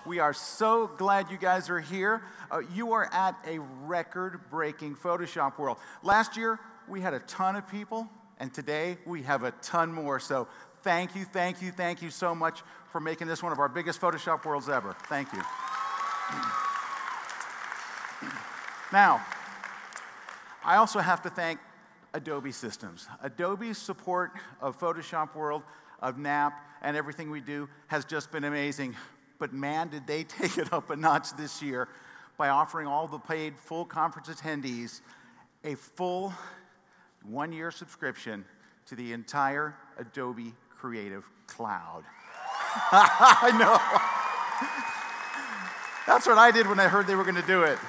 We are so glad you guys are here. You are at a record-breaking Photoshop world. Last year, we had a ton of people, and today we have a ton more. So thank you, thank you, thank you so much for making this one of our biggest Photoshop worlds ever. Thank you. Now, I also have to thank Adobe Systems. Adobe's support of Photoshop World, of NAP, and everything we do has just been amazing. But man, did they take it up a notch this year by offering all the paid full conference attendees a full one-year subscription to the entire Adobe Creative Cloud. I know. That's what I did when I heard they were going to do it.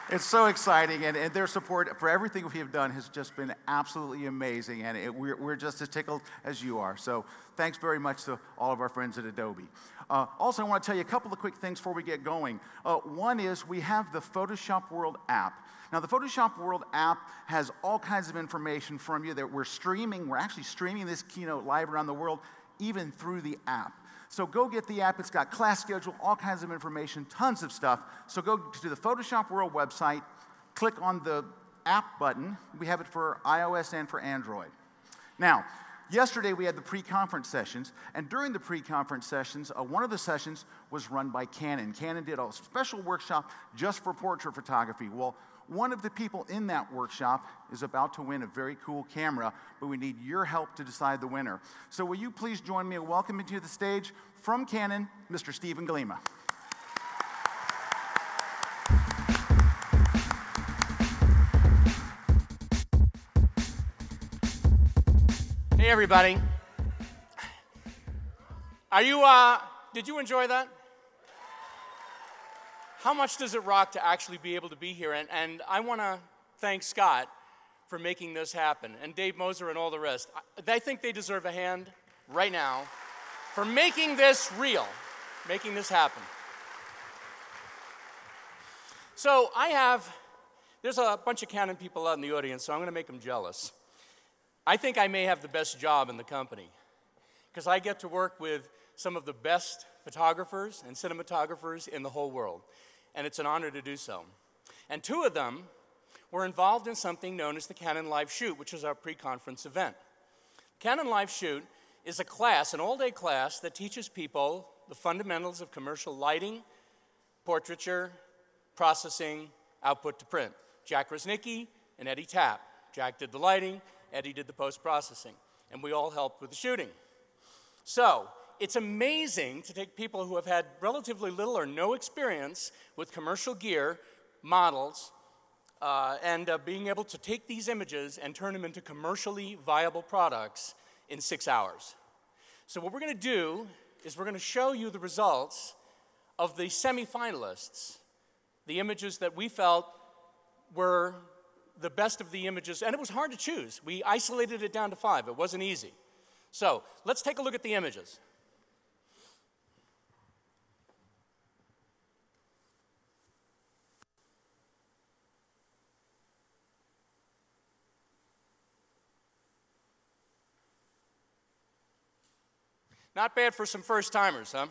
It's so exciting, and their support for everything we have done has just been absolutely amazing, and we're just as tickled as you are. So thanks very much to all of our friends at Adobe. Also, I want to tell you a couple of quick things before we get going. One is we have the Photoshop World app. Now, the Photoshop World app has all kinds of information from you that we're streaming. We're actually streaming this keynote live around the world, even through the app. So go get the app. It's got class schedule, all kinds of information, tons of stuff. So go to the Photoshop World website, click on the app button. We have it for iOS and for Android. Now, yesterday we had the pre-conference sessions, and during the pre-conference sessions, one of the sessions was run by Canon. Canon did a special workshop just for portrait photography. Well, one of the people in that workshop is about to win a very cool camera, but we need your help to decide the winner. So will you please join me in welcoming to the stage from Canon, Mr. Stephen Galima. Hey, everybody. Did you enjoy that? How much does it rock to actually be able to be here? And I want to thank Scott for making this happen, and Dave Moser and all the rest. I think they deserve a hand right now for making this real, making this happen. So there's a bunch of Canon people out in the audience, so I'm going to make them jealous. I think I may have the best job in the company because I get to work with some of the best photographers and cinematographers in the whole world, and it's an honor to do so. And two of them were involved in something known as the Canon Live Shoot, which is our pre-conference event. Canon Live Shoot is a class, an all-day class, that teaches people the fundamentals of commercial lighting, portraiture, processing, output to print. Jack Rosnicki and Eddie Tapp. Jack did the lighting, Eddie did the post-processing, and we all helped with the shooting. So it's amazing to take people who have had relatively little or no experience with commercial gear, models, and being able to take these images and turn them into commercially viable products in 6 hours. So what we're going to do is we're going to show you the results of the semifinalists, the images that we felt were the best of the images, and it was hard to choose. We isolated it down to 5. It wasn't easy. So let's take a look at the images. Not bad for some first-timers, huh?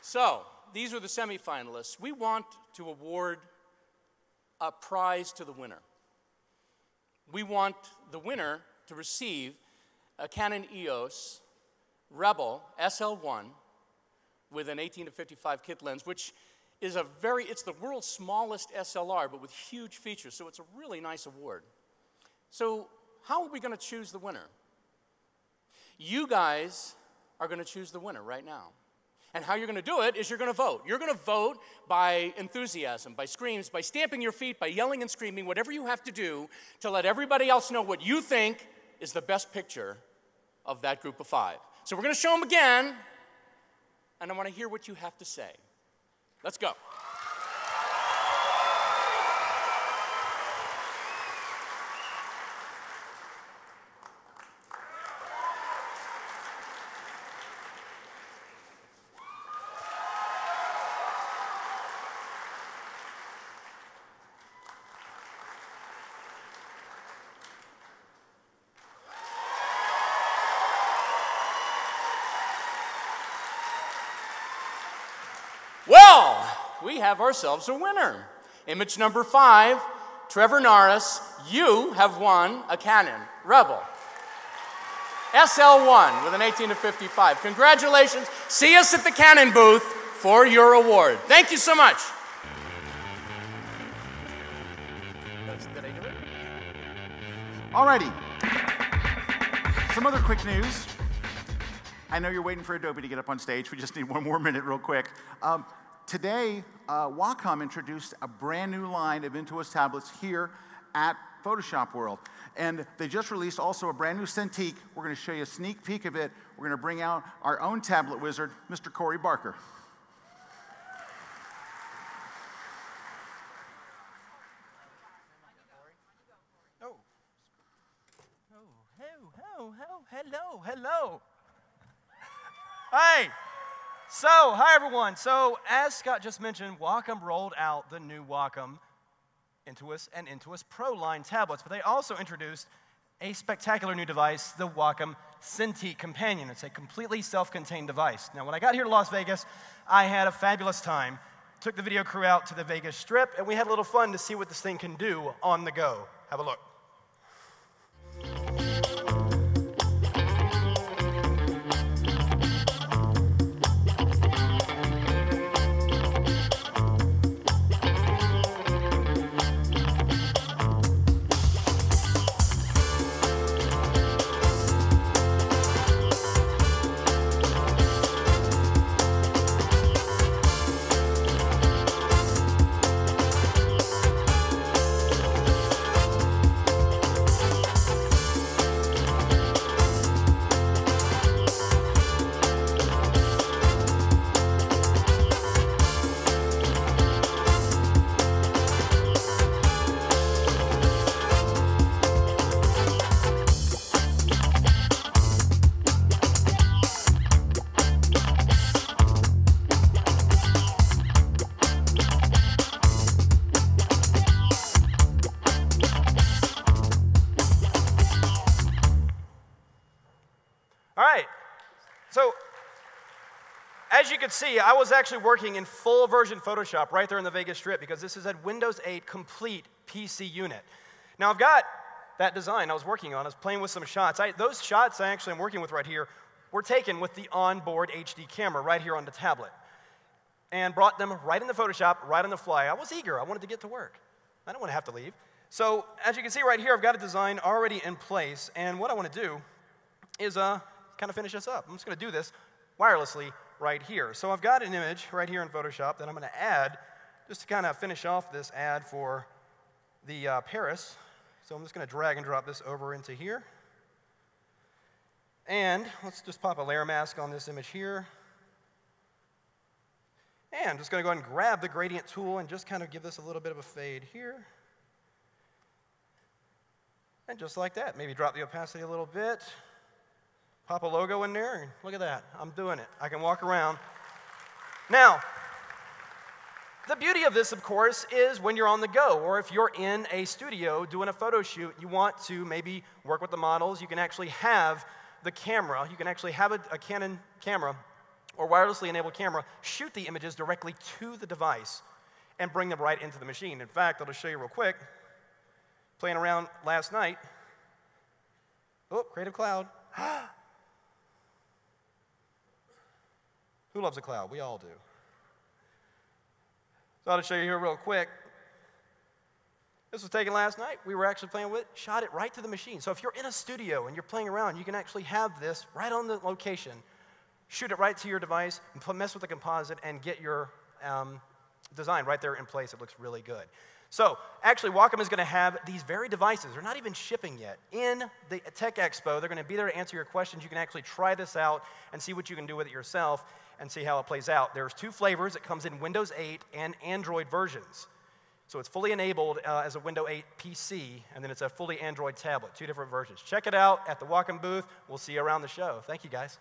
So, these are the semifinalists. We want to award a prize to the winner. We want the winner to receive a Canon EOS Rebel SL1 with an 18-55 kit lens, which is it's the world's smallest SLR, but with huge features, so it's a really nice award. So how are we going to choose the winner? You guys are going to choose the winner right now. And how you're going to do it is you're going to vote. You're going to vote by enthusiasm, by screams, by stamping your feet, by yelling and screaming, whatever you have to do to let everybody else know what you think is the best picture of that group of 5. So we're going to show them again, and I want to hear what you have to say. Let's go. we have ourselves a winner. Image number 5, Trevor Norris, you have won a Canon Rebel SL1 with an 18-55. Congratulations. See us at the Canon booth for your award. Thank you so much. Did I do it? Alrighty. Some other quick news. I know you're waiting for Adobe to get up on stage. We just need one more minute real quick. Today, Wacom introduced a brand new line of Intuos tablets here at Photoshop World. And they just released also a brand new Cintiq. We're going to show you a sneak peek of it. We're going to bring out our own tablet wizard, Mr. Corey Barker. Hello. Hey, hi everyone. So as Scott just mentioned, Wacom rolled out the new Wacom Intuos and Intuos Pro line tablets, but they also introduced a spectacular new device, the Wacom Cintiq Companion. It's a completely self-contained device. Now, when I got here to Las Vegas, I had a fabulous time. Took the video crew out to the Vegas Strip, and we had a little fun to see what this thing can do on the go. Have a look. As you can see, I was actually working in full version Photoshop right there in the Vegas Strip because this is a Windows 8 complete PC unit. Now I've got that design I was working on. I was playing with some shots. Those shots I actually am working with right here were taken with the onboard HD camera right here on the tablet and brought them right into Photoshop, right on the fly. I was eager. I wanted to get to work. I didn't want to have to leave. So as you can see right here, I've got a design already in place, and what I want to do is kind of finish this up. I'm just going to do this wirelessly right here. So I've got an image right here in Photoshop that I'm going to add just to kind of finish off this ad for the Paris. So I'm just going to drag and drop this over into here. And let's just pop a layer mask on this image here. And I'm just going to go ahead and grab the gradient tool and just kind of give this a little bit of a fade here. And just like that, maybe drop the opacity a little bit. Pop a logo in there, and look at that. I'm doing it. I can walk around. Now, the beauty of this, of course, is when you're on the go, or if you're in a studio doing a photo shoot, you want to maybe work with the models, you can actually have the camera, you can actually have a Canon camera or wirelessly enabled camera shoot the images directly to the device and bring them right into the machine. In fact, I'll just show you real quick. Playing around last night. Oh, Creative Cloud. Who loves a cloud? We all do. So I'll just show you here real quick. This was taken last night. We were actually playing with it, shot it right to the machine. So if you're in a studio and you're playing around, you can actually have this right on the location, shoot it right to your device, and mess with the composite and get your design right there in place. It looks really good. So actually, Wacom is going to have these very devices. They're not even shipping yet. In the Tech Expo, they're going to be there to answer your questions. You can actually try this out and see what you can do with it yourself and see how it plays out. There's 2 flavors. It comes in Windows 8 and Android versions. So it's fully enabled as a Windows 8 PC, and then it's a fully Android tablet, 2 different versions. Check it out at the Wacom booth. We'll see you around the show. Thank you, guys.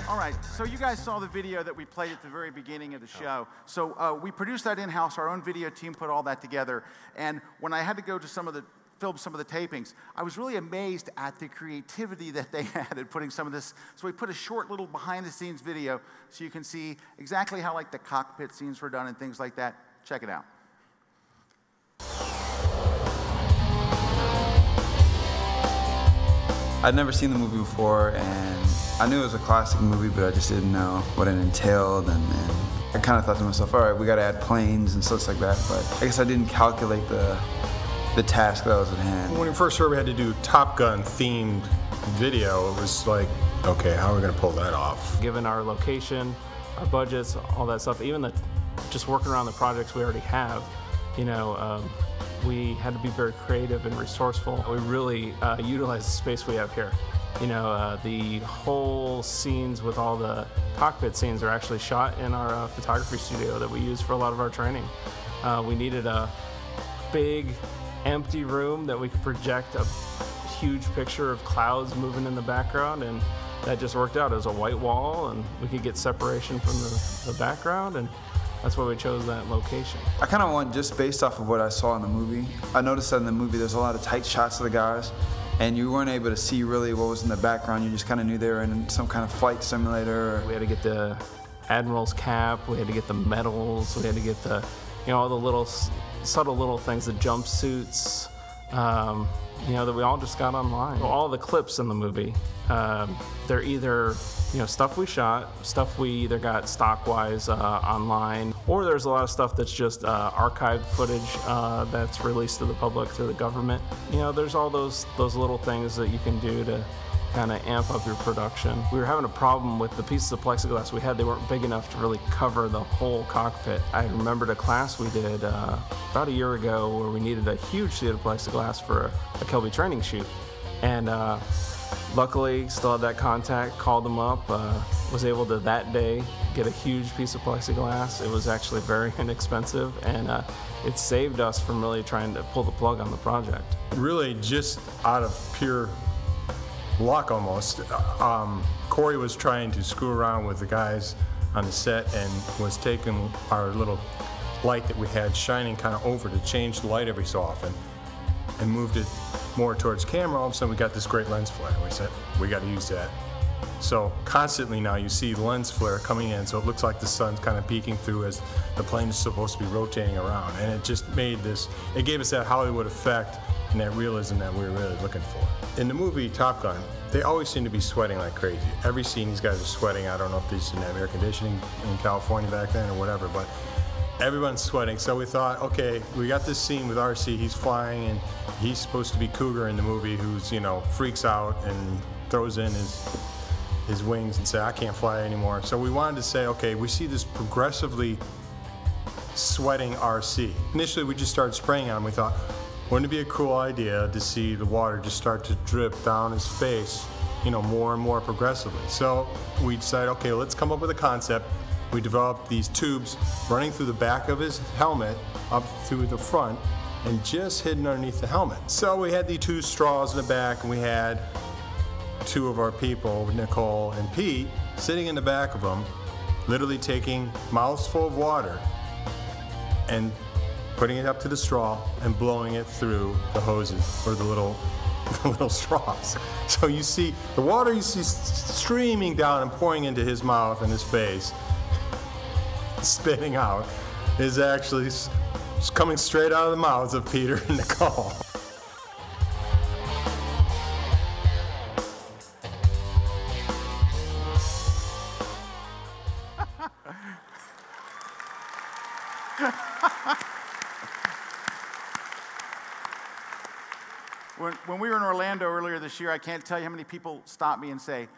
All right, so you guys saw the video that we played at the very beginning of the show. So we produced that in-house. Our own video team put all that together. And when I had to go to some of the filmed some of the tapings, I was really amazed at the creativity that they had in putting some of this. So we put a short little behind-the-scenes video so you can see exactly how like the cockpit scenes were done and things like that. Check it out. I'd never seen the movie before, and I knew it was a classic movie, but I just didn't know what it entailed, and I kind of thought to myself, all right, we got to add planes and such like that, but I guess I didn't calculate the task that was at hand. When we first heard we had to do Top Gun themed video, it was like, okay, how are we going to pull that off? Given our location, our budgets, all that stuff, even just working around the projects we already have, you know, we had to be very creative and resourceful. We really utilized the space we have here. You know, the whole scenes with all the cockpit scenes are actually shot in our photography studio that we use for a lot of our training. We needed a big, empty room that we could project a huge picture of clouds moving in the background, and that just worked out. It was a white wall, and we could get separation from the background, and that's why we chose that location. I kind of went just based off of what I saw in the movie. I noticed that in the movie there's a lot of tight shots of the guys, and you weren't able to see really what was in the background. You just kind of knew they were in some kind of flight simulator. We had to get the admiral's cap, we had to get the medals, we had to get the, you know, all the little subtle little things, the jumpsuits, you know, that we all just got online. All the clips in the movie, they're either, you know, stuff we shot, stuff we either got stock-wise online, or there's a lot of stuff that's just archived footage that's released to the public through the government. You know, there's all those little things that you can do to kind of amp up your production. We were having a problem with the pieces of plexiglass we had. They weren't big enough to really cover the whole cockpit. I remembered a class we did about a year ago where we needed a huge sheet of plexiglass for a Kelby training shoot. And luckily, still had that contact, called them up, was able to that day get a huge piece of plexiglass. It was actually very inexpensive, and it saved us from really trying to pull the plug on the project. Really just out of pure luck almost. Corey was trying to screw around with the guys on the set and was taking our little light that we had shining kind of over to change the light every so often and moved it more towards camera. All of a sudden we got this great lens flare. We said, we got to use that. So constantly now you see the lens flare coming in, so it looks like the sun's kind of peeking through as the plane is supposed to be rotating around. And it just made this, it gave us that Hollywood effect and that realism that we were really looking for. In the movie Top Gun, they always seem to be sweating like crazy. Every scene these guys are sweating. I don't know if they didn't have air conditioning in California back then or whatever, but everyone's sweating. So we thought, okay, we got this scene with RC, he's flying and he's supposed to be Cougar in the movie who's, you know, freaks out and throws in his wings and say, I can't fly anymore. So we wanted to say, okay, we see this progressively sweating RC. Initially we just started spraying on him. We thought, wouldn't it be a cool idea to see the water just start to drip down his face, you know, more and more progressively. So we decided, okay, let's come up with a concept. We developed these tubes running through the back of his helmet up through the front and just hidden underneath the helmet. So we had the two straws in the back, and we had two of our people, Nicole and Pete, sitting in the back of them, literally taking mouths full of water and putting it up to the straw and blowing it through the hoses or the little straws. So you see the water you see streaming down and pouring into his mouth and his face, spitting out, is actually coming straight out of the mouths of Peter and Nicole. When we were in Orlando earlier this year, I can't tell you how many people stopped me and say,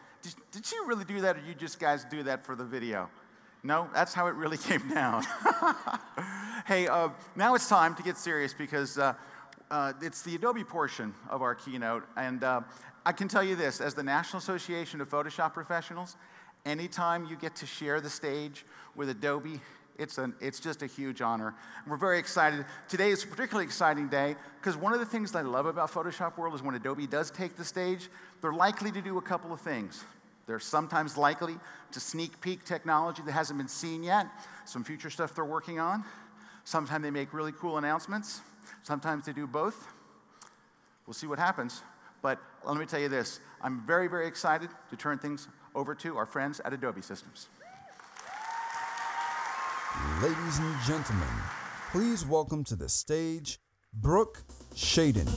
did you really do that, or you just guys do that for the video? No, that's how it really came down. Hey, now it's time to get serious because it's the Adobe portion of our keynote. And I can tell you this, as the National Association of Photoshop Professionals, anytime you get to share the stage with Adobe, it's just a huge honor. We're very excited. Today is a particularly exciting day because one of the things that I love about Photoshop World is when Adobe does take the stage, they're likely to do a couple of things. They're sometimes likely to sneak peek technology that hasn't been seen yet, some future stuff they're working on. Sometimes they make really cool announcements. Sometimes they do both. We'll see what happens. But let me tell you this. I'm very, very excited to turn things over to our friends at Adobe Systems. Ladies and gentlemen, please welcome to the stage, Brooke Shaden.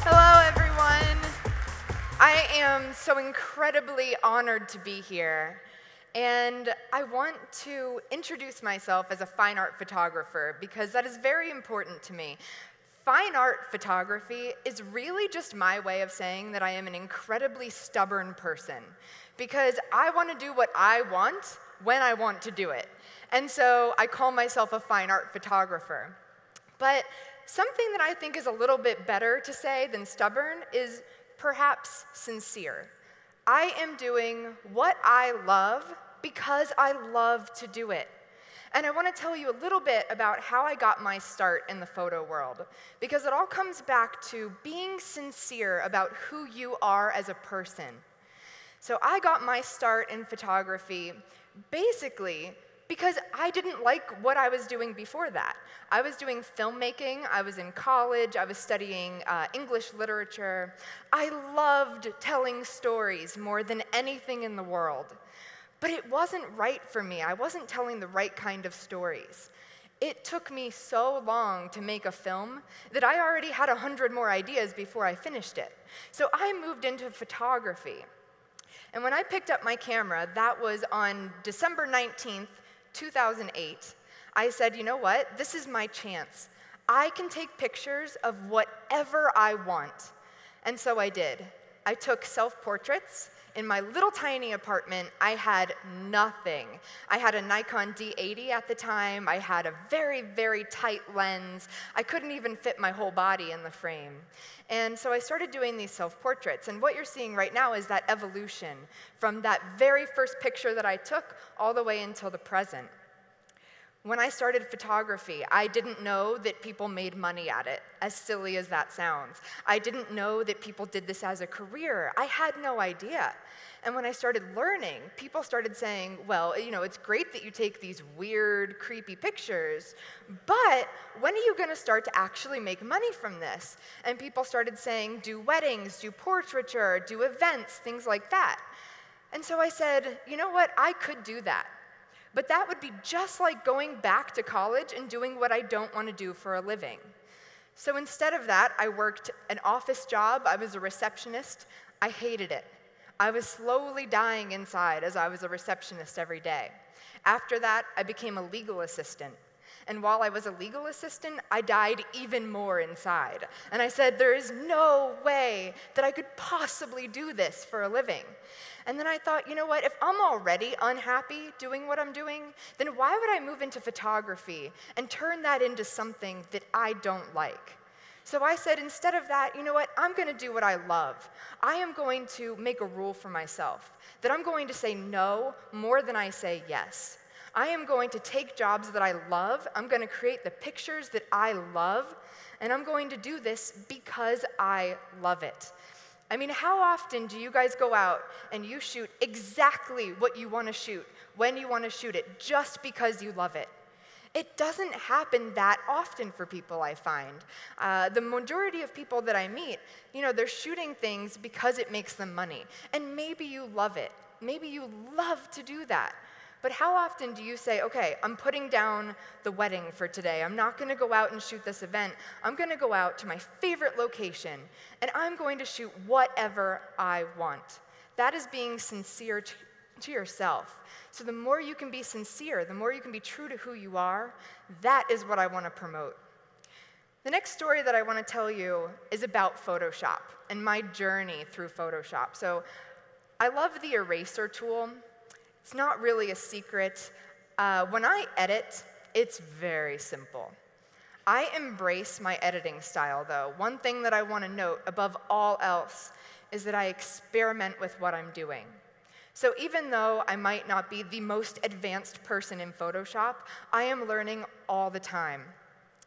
Hello, everyone. I am so incredibly honored to be here. And I want to introduce myself as a fine art photographer because that is very important to me. Fine art photography is really just my way of saying that I am an incredibly stubborn person because I want to do what I want when I want to do it. And so I call myself a fine art photographer. But something that I think is a little bit better to say than stubborn is perhaps sincere. I am doing what I love because I love to do it. And I want to tell you a little bit about how I got my start in the photo world, because it all comes back to being sincere about who you are as a person. So I got my start in photography basically because I didn't like what I was doing before that. I was doing filmmaking, I was in college, I was studying English literature. I loved telling stories more than anything in the world. But it wasn't right for me. I wasn't telling the right kind of stories. It took me so long to make a film that I already had 100 more ideas before I finished it. So I moved into photography. And when I picked up my camera, that was on December 19th, 2008, I said, you know what? This is my chance. I can take pictures of whatever I want. And so I did. I took self-portraits. In my little tiny apartment, I had nothing. I had a Nikon D80 at the time. I had a very, very tight lens. I couldn't even fit my whole body in the frame. And so I started doing these self-portraits. And what you're seeing right now is that evolution from that very first picture that I took all the way until the present. When I started photography, I didn't know that people made money at it, as silly as that sounds. I didn't know that people did this as a career. I had no idea. And when I started learning, people started saying, well, you know, it's great that you take these weird, creepy pictures, but when are you going to start to actually make money from this? And people started saying, do weddings, do portraiture, do events, things like that. And so I said, you know what, I could do that. But that would be just like going back to college and doing what I don't want to do for a living. So instead of that, I worked an office job. I was a receptionist. I hated it. I was slowly dying inside as I was a receptionist every day. After that, I became a legal assistant. And while I was a legal assistant, I died even more inside. And I said, there is no way that I could possibly do this for a living. And then I thought, you know what, if I'm already unhappy doing what I'm doing, then why would I move into photography and turn that into something that I don't like? So I said, instead of that, you know what, I'm going to do what I love. I am going to make a rule for myself that I'm going to say no more than I say yes. I am going to take jobs that I love, I'm going to create the pictures that I love, and I'm going to do this because I love it. I mean, how often do you guys go out and you shoot exactly what you want to shoot, when you want to shoot it, just because you love it? It doesn't happen that often for people, I find. The majority of people that I meet, you know, they're shooting things because it makes them money. And maybe you love it. Maybe you love to do that. But how often do you say, okay, I'm putting down the wedding for today. I'm not going to go out and shoot this event. I'm going to go out to my favorite location, and I'm going to shoot whatever I want. That is being sincere to yourself. So the more you can be sincere, the more you can be true to who you are, that is what I want to promote. The next story that I want to tell you is about Photoshop and my journey through Photoshop. So I love the eraser tool. It's not really a secret. When I edit, it's very simple. I embrace my editing style, though. One thing that I want to note above all else is that I experiment with what I'm doing. So even though I might not be the most advanced person in Photoshop, I am learning all the time.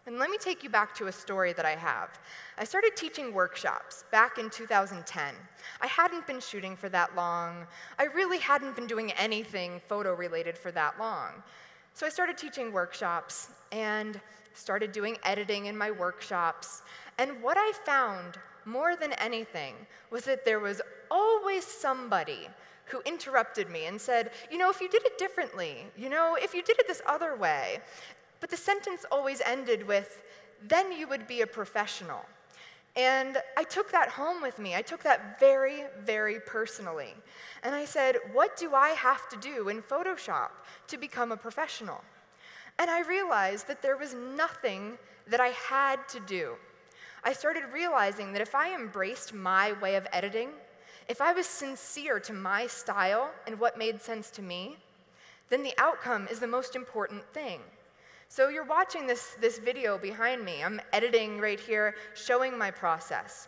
And let me take you back to a story that I have. I started teaching workshops back in 2010. I hadn't been shooting for that long. I really hadn't been doing anything photo-related for that long. So I started teaching workshops, and started doing editing in my workshops. And what I found more than anything was that there was always somebody who interrupted me and said, if you did it differently, if you did it this other way. But the sentence always ended with, then you would be a professional. And I took that home with me. I took that very, very personally. And I said, what do I have to do in Photoshop to become a professional? And I realized that there was nothing that I had to do. I started realizing that if I embraced my way of editing, if I was sincere to my style and what made sense to me, then the outcome is the most important thing. So you're watching this video behind me. I'm editing right here, showing my process.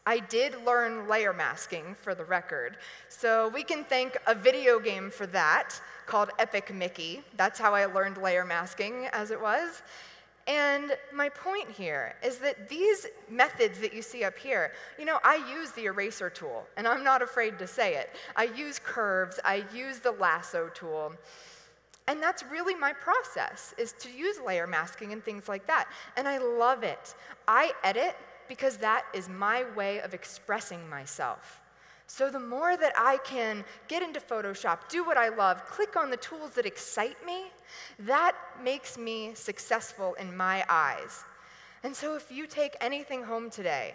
I did learn layer masking, for the record. So we can thank a video game for that called Epic Mickey. That's how I learned layer masking, as it was. And my point here is that these methods that you see up here, I use the eraser tool, and I'm not afraid to say it. I use curves, I use the lasso tool. And that's really my process, is to use layer masking and things like that. And I love it. I edit because that is my way of expressing myself. So the more that I can get into Photoshop, do what I love, click on the tools that excite me, that makes me successful in my eyes. And so if you take anything home today,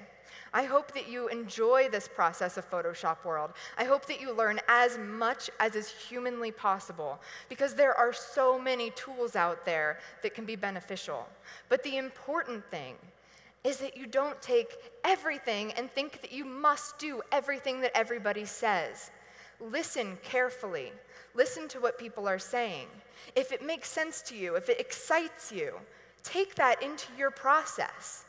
I hope that you enjoy this process of Photoshop World. I hope that you learn as much as is humanly possible, because there are so many tools out there that can be beneficial. But the important thing is that you don't take everything and think that you must do everything that everybody says. Listen carefully. Listen to what people are saying. If it makes sense to you, if it excites you, take that into your process.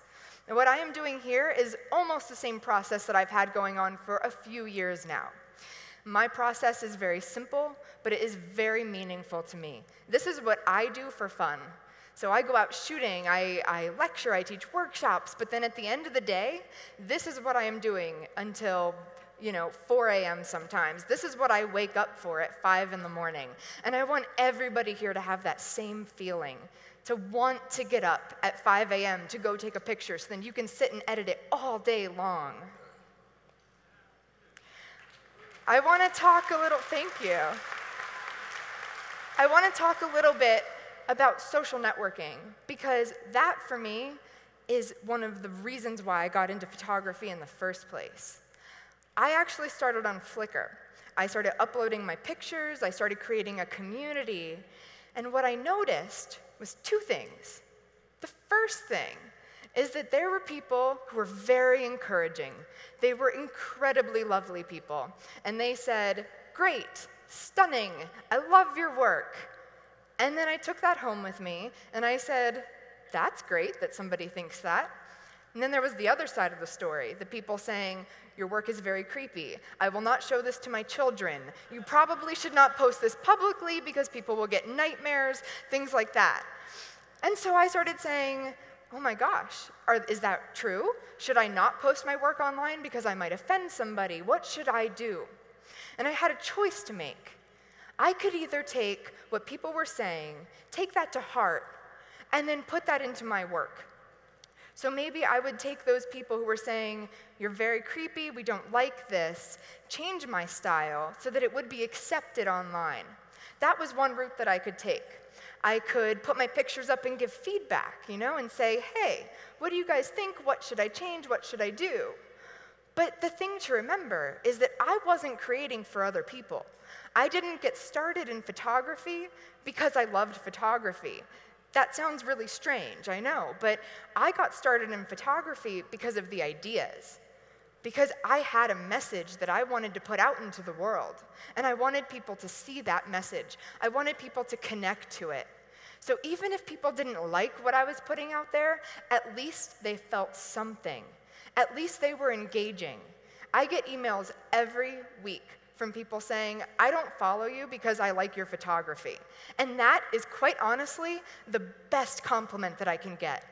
And what I am doing here is almost the same process that I've had going on for a few years now. My process is very simple, but it is very meaningful to me. This is what I do for fun. So I go out shooting, I lecture, I teach workshops, but then at the end of the day, this is what I am doing until 4 a.m. sometimes. This is what I wake up for at 5 in the morning. And I want everybody here to have that same feeling, to want to get up at 5 a.m. to go take a picture so then you can sit and edit it all day long. I want to talk a little, thank you. I want to talk a little bit about social networking, because that, for me, is one of the reasons why I got into photography in the first place. I actually started on Flickr. I started uploading my pictures, I started creating a community, and what I noticed was two things. The first thing is that there were people who were very encouraging. They were incredibly lovely people, and they said, "Great, stunning, I love your work." And then I took that home with me, and I said, that's great that somebody thinks that. And then there was the other side of the story, the people saying, your work is very creepy. I will not show this to my children. You probably should not post this publicly because people will get nightmares, things like that. And so I started saying, oh my gosh, is that true? Should I not post my work online because I might offend somebody? What should I do? And I had a choice to make. I could either take what people were saying, take that to heart, and then put that into my work. So maybe I would take those people who were saying, you're very creepy, we don't like this, change my style so that it would be accepted online. That was one route that I could take. I could put my pictures up and give feedback, and say, hey, what do you guys think? What should I change? What should I do? But the thing to remember is that I wasn't creating for other people. I didn't get started in photography because I loved photography. That sounds really strange, I know, but I got started in photography because of the ideas. Because I had a message that I wanted to put out into the world, and I wanted people to see that message. I wanted people to connect to it. So even if people didn't like what I was putting out there, at least they felt something. At least they were engaging. I get emails every week from people saying, I don't follow you because I like your photography. And that is quite honestly the best compliment that I can get.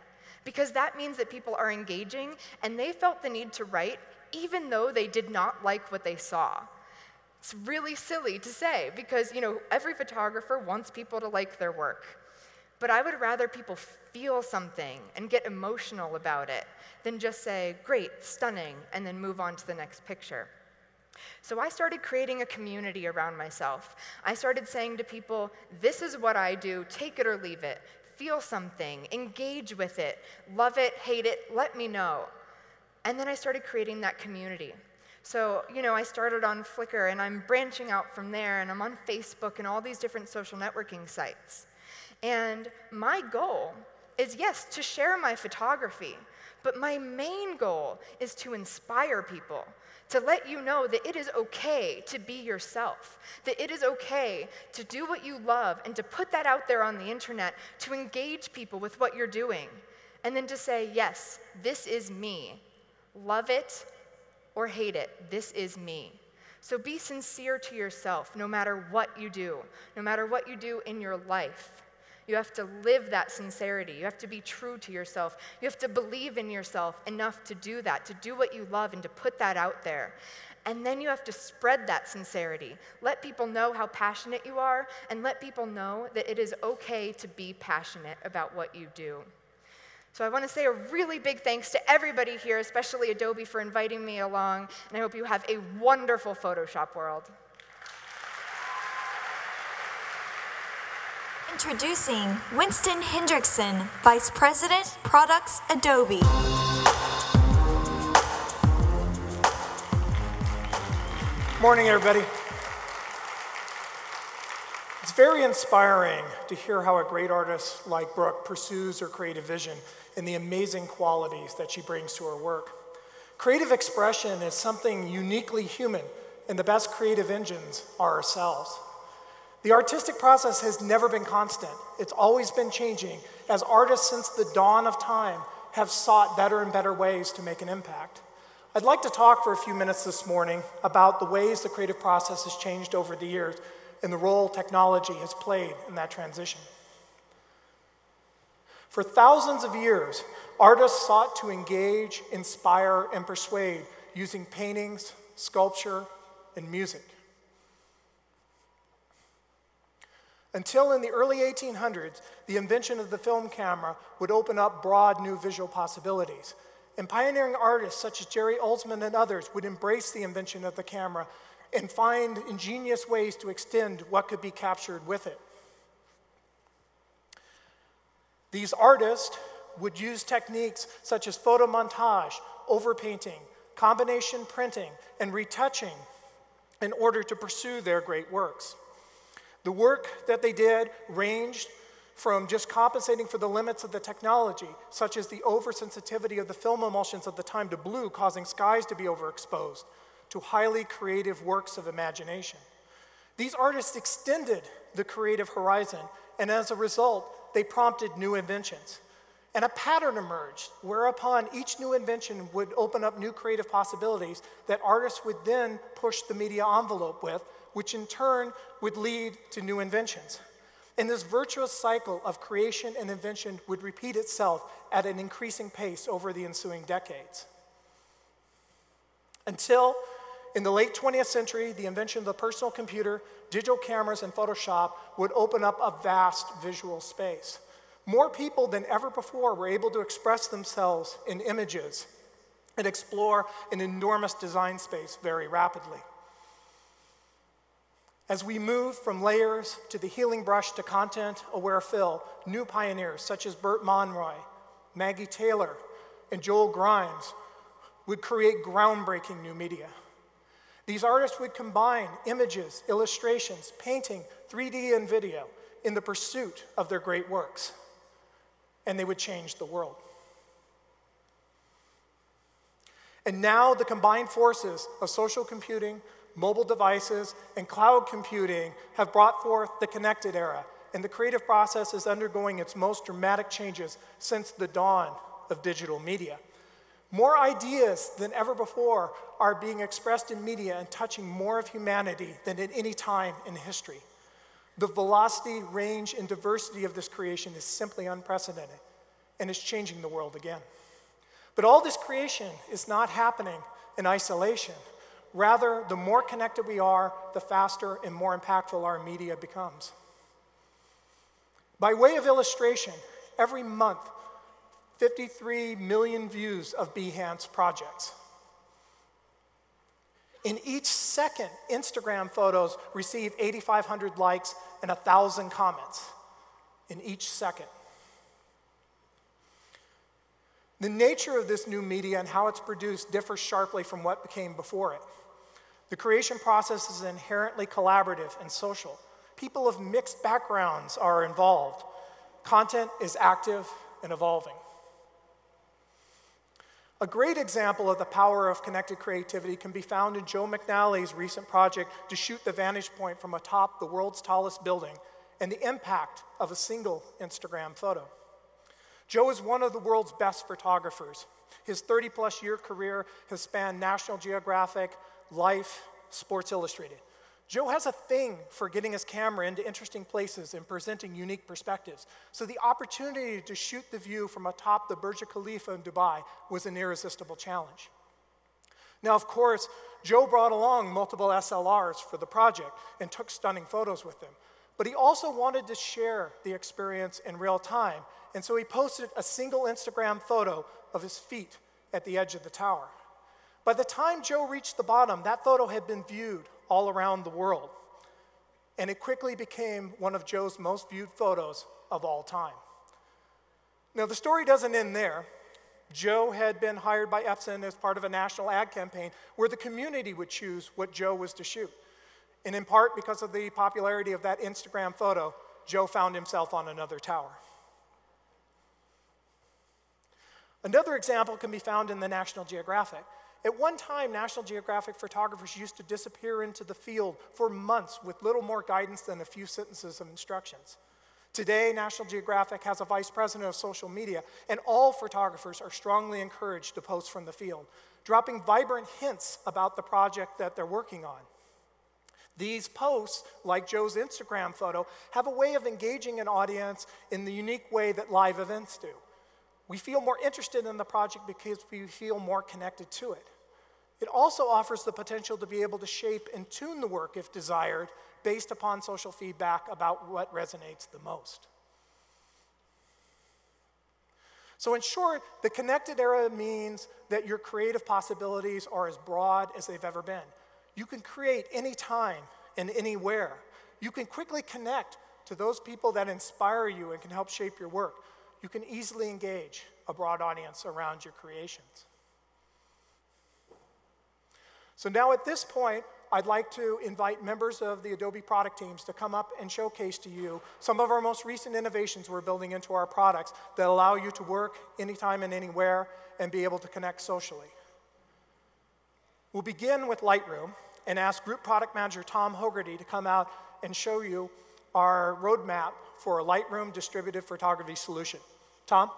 Because that means that people are engaging and they felt the need to write even though they did not like what they saw. It's really silly to say because, every photographer wants people to like their work. But I would rather people feel something and get emotional about it than just say, great, stunning, and then move on to the next picture. So I started creating a community around myself. I started saying to people, this is what I do, take it or leave it. Feel something, engage with it, love it, hate it, let me know. And then I started creating that community. So, I started on Flickr, and I'm branching out from there, and I'm on Facebook and all these different social networking sites. And my goal is, yes, to share my photography, but my main goal is to inspire people, to let you know that it is okay to be yourself, that it is okay to do what you love and to put that out there on the internet, to engage people with what you're doing, and then to say, yes, this is me. Love it or hate it, this is me. So be sincere to yourself no matter what you do, no matter what you do in your life. You have to live that sincerity. You have to be true to yourself. You have to believe in yourself enough to do that, to do what you love and to put that out there. And then you have to spread that sincerity. Let people know how passionate you are, and let people know that it is okay to be passionate about what you do. So I want to say a really big thanks to everybody here, especially Adobe, for inviting me along, and I hope you have a wonderful Photoshop world. Introducing Winston Hendrickson, Vice President, Products, Adobe. Morning, everybody. It's very inspiring to hear how a great artist like Brooke pursues her creative vision and the amazing qualities that she brings to her work. Creative expression is something uniquely human, and the best creative engines are ourselves. The artistic process has never been constant. It's always been changing, as artists since the dawn of time have sought better and better ways to make an impact. I'd like to talk for a few minutes this morning about the ways the creative process has changed over the years and the role technology has played in that transition. For thousands of years, artists sought to engage, inspire, and persuade using paintings, sculpture, and music. Until in the early 1800s, the invention of the film camera would open up broad new visual possibilities. And pioneering artists such as Jerry Oldsman and others would embrace the invention of the camera and find ingenious ways to extend what could be captured with it. These artists would use techniques such as photomontage, overpainting, combination printing, and retouching in order to pursue their great works. The work that they did ranged from just compensating for the limits of the technology, such as the oversensitivity of the film emulsions of the time to blue, causing skies to be overexposed, to highly creative works of imagination. These artists extended the creative horizon, and as a result, they prompted new inventions. And a pattern emerged, whereupon each new invention would open up new creative possibilities that artists would then push the media envelope with, which in turn would lead to new inventions. And this virtuous cycle of creation and invention would repeat itself at an increasing pace over the ensuing decades. Until, in the late 20th century, the invention of the personal computer, digital cameras, and Photoshop would open up a vast visual space. More people than ever before were able to express themselves in images and explore an enormous design space very rapidly. As we move from layers to the healing brush to content-aware fill, new pioneers such as Burt Monroy, Maggie Taylor, and Joel Grimes would create groundbreaking new media. These artists would combine images, illustrations, painting, 3D, and video in the pursuit of their great works, and they would change the world. And now the combined forces of social computing, mobile devices, and cloud computing have brought forth the connected era, and the creative process is undergoing its most dramatic changes since the dawn of digital media. More ideas than ever before are being expressed in media and touching more of humanity than at any time in history. The velocity, range, and diversity of this creation is simply unprecedented, and is changing the world again. But all this creation is not happening in isolation. Rather, the more connected we are, the faster and more impactful our media becomes. By way of illustration, every month, 53 million views of Behance projects. In each second, Instagram photos receive 8,500 likes and 1,000 comments in each second. The nature of this new media and how it's produced differs sharply from what came before it. The creation process is inherently collaborative and social. People of mixed backgrounds are involved. Content is active and evolving. A great example of the power of connected creativity can be found in Joe McNally's recent project to shoot the vantage point from atop the world's tallest building and the impact of a single Instagram photo. Joe is one of the world's best photographers. His 30-plus year career has spanned National Geographic, Life, Sports Illustrated. Joe has a thing for getting his camera into interesting places and presenting unique perspectives. So the opportunity to shoot the view from atop the Burj Khalifa in Dubai was an irresistible challenge. Now, of course, Joe brought along multiple SLRs for the project and took stunning photos with them. But he also wanted to share the experience in real time, and so he posted a single Instagram photo of his feet at the edge of the tower. By the time Joe reached the bottom, that photo had been viewed all around the world, and it quickly became one of Joe's most viewed photos of all time. Now, the story doesn't end there. Joe had been hired by Epson as part of a national ad campaign where the community would choose what Joe was to shoot. And in part because of the popularity of that Instagram photo, Joe found himself on another tower. Another example can be found in the National Geographic. At one time, National Geographic photographers used to disappear into the field for months with little more guidance than a few sentences of instructions. Today, National Geographic has a vice president of social media, and all photographers are strongly encouraged to post from the field, dropping vibrant hints about the project that they're working on. These posts, like Joe's Instagram photo, have a way of engaging an audience in the unique way that live events do. We feel more interested in the project because we feel more connected to it. It also offers the potential to be able to shape and tune the work if desired, based upon social feedback about what resonates the most. So in short, the connected era means that your creative possibilities are as broad as they've ever been. You can create anytime and anywhere. You can quickly connect to those people that inspire you and can help shape your work. You can easily engage a broad audience around your creations. So now at this point, I'd like to invite members of the Adobe product teams to come up and showcase to you some of our most recent innovations we're building into our products that allow you to work anytime and anywhere and be able to connect socially. We'll begin with Lightroom and ask Group Product Manager Tom Hogarty to come out and show you our roadmap for a Lightroom distributed photography solution. Tom?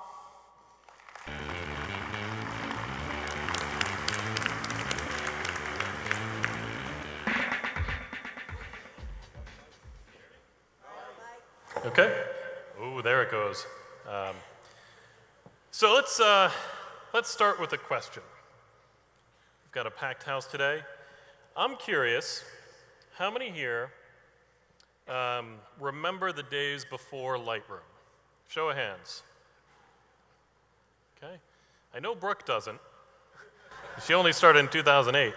Okay. Oh, there it goes. So let's start with a question. We've got a packed house today. I'm curious, how many here remember the days before Lightroom? Show of hands. Okay. I know Brooke doesn't. She only started in 2008.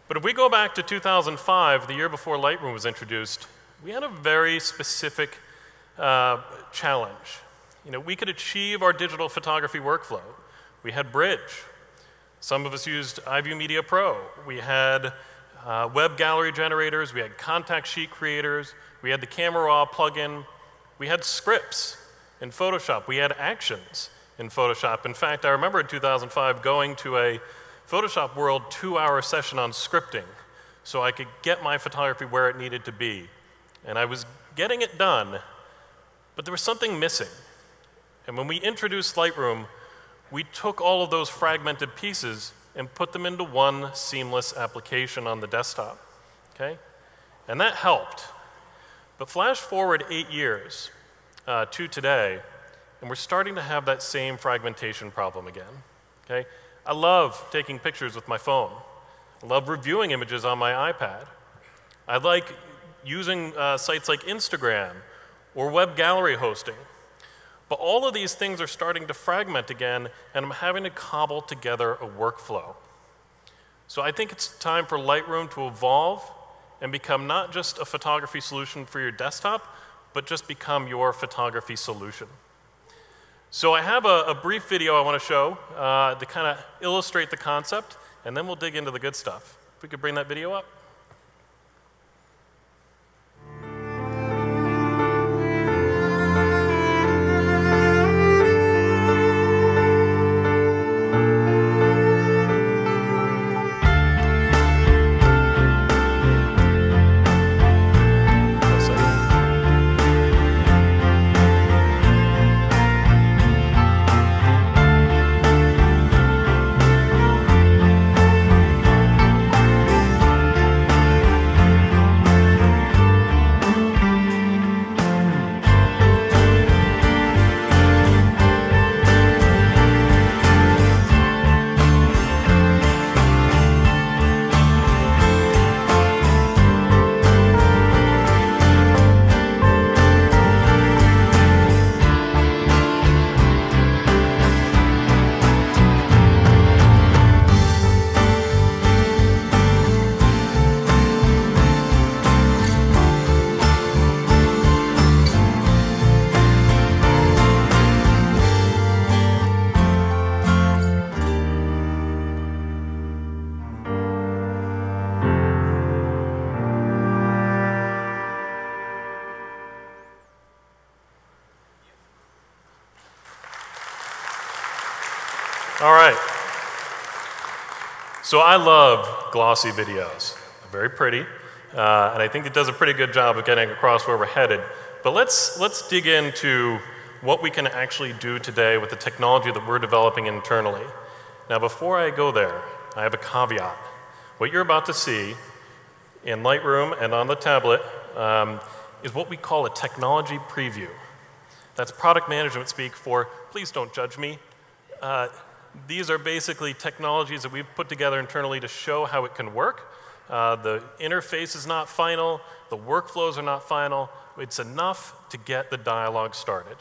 But if we go back to 2005, the year before Lightroom was introduced, we had a very specific challenge. You know, we could achieve our digital photography workflow. We had Bridge. Some of us used iView Media Pro. We had web gallery generators. We had contact sheet creators. We had the Camera Raw plugin. We had scripts in Photoshop. We had actions in Photoshop. In fact, I remember in 2005 going to a Photoshop World 2-hour session on scripting so I could get my photography where it needed to be. And I was getting it done, but there was something missing. And when we introduced Lightroom, we took all of those fragmented pieces and put them into one seamless application on the desktop, okay? And that helped. But flash forward 8 years to today, and we're starting to have that same fragmentation problem again, okay? I love taking pictures with my phone. I love reviewing images on my iPad. I like using sites like Instagram or web gallery hosting. But all of these things are starting to fragment again, and I'm having to cobble together a workflow. So I think it's time for Lightroom to evolve and become not just a photography solution for your desktop, but just become your photography solution. So I have a brief video I want to show to kind of illustrate the concept, and then we'll dig into the good stuff. If we could bring that video up. All right. So I love glossy videos. They're very pretty, and I think it does a pretty good job of getting across where we're headed. But let's dig into what we can actually do today with the technology that we're developing internally. Now, before I go there, I have a caveat. What you're about to see in Lightroom and on the tablet is what we call a technology preview. That's product management speak for, please don't judge me. These are basically technologies that we've put together internally to show how it can work. The interface is not final, the workflows are not final, it's enough to get the dialogue started.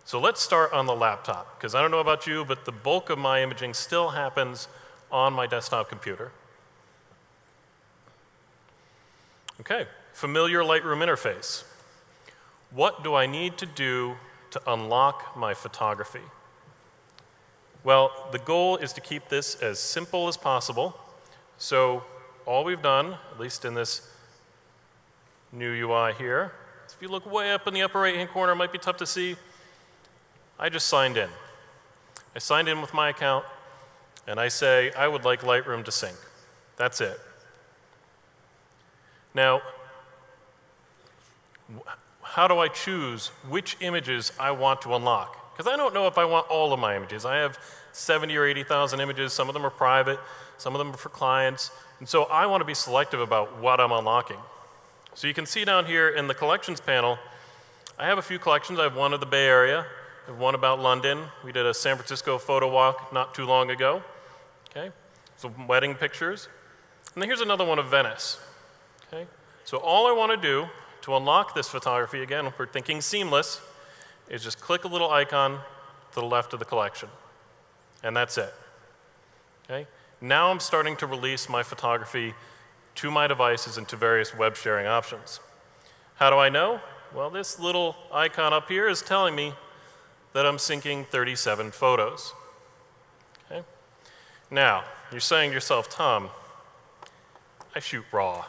So let's start on the laptop, because I don't know about you, but the bulk of my imaging still happens on my desktop computer. Okay, familiar Lightroom interface. What do I need to do to unlock my photography? Well, the goal is to keep this as simple as possible. So all we've done, at least in this new UI here, is if you look way up in the upper right-hand corner, it might be tough to see, I just signed in. I signed in with my account, and I say, I would like Lightroom to sync. That's it. Now, how do I choose which images I want to unlock? Because I don't know if I want all of my images. I have 70 or 80,000 images. Some of them are private. Some of them are for clients. And so I want to be selective about what I'm unlocking. So you can see down here in the collections panel, I have a few collections. I have one of the Bay Area. I have one about London. We did a San Francisco photo walk not too long ago. Okay, some wedding pictures. And then here's another one of Venice. Okay, so all I want to do to unlock this photography, again, if we're thinking seamless, is just click a little icon to the left of the collection. And that's it. Okay? Now I'm starting to release my photography to my devices and to various web sharing options. How do I know? Well, this little icon up here is telling me that I'm syncing 37 photos. Okay? Now, you're saying to yourself, Tom, I shoot RAW.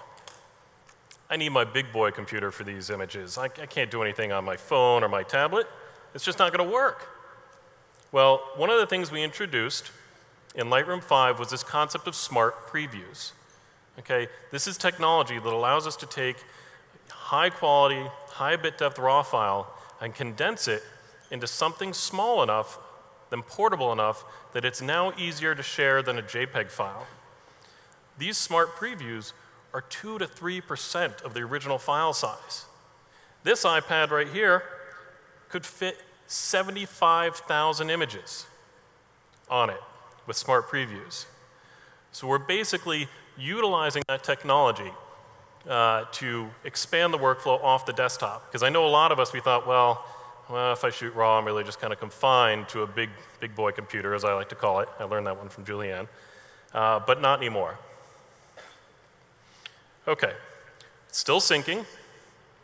I need my big boy computer for these images. I can't do anything on my phone or my tablet. It's just not going to work. Well, one of the things we introduced in Lightroom 5 was this concept of smart previews. Okay, this is technology that allows us to take high quality, high bit depth RAW file and condense it into something small enough, then portable enough, that it's now easier to share than a JPEG file. These smart previews are 2 to 3% of the original file size. This iPad right here could fit 75,000 images on it with smart previews. So we're basically utilizing that technology to expand the workflow off the desktop. Because I know a lot of us, we thought, well, if I shoot RAW, I'm really just kind of confined to a big boy computer, as I like to call it. I learned that one from Julianne. But not anymore. OK, it's still syncing.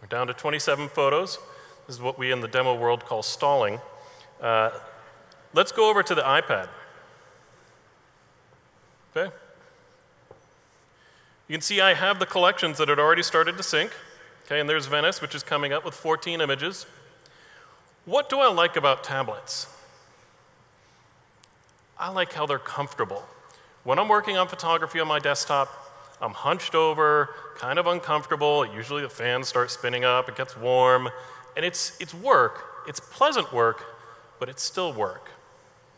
We're down to 27 photos. This is what we in the demo world call stalling. Let's go over to the iPad. OK. You can see I have the collections that had already started to sync. OK, and there's Venice, which is coming up with 14 images. What do I like about tablets? I like how they're comfortable. When I'm working on photography on my desktop, I'm hunched over, kind of uncomfortable. Usually the fans start spinning up, it gets warm. And it's work. It's pleasant work, but it's still work.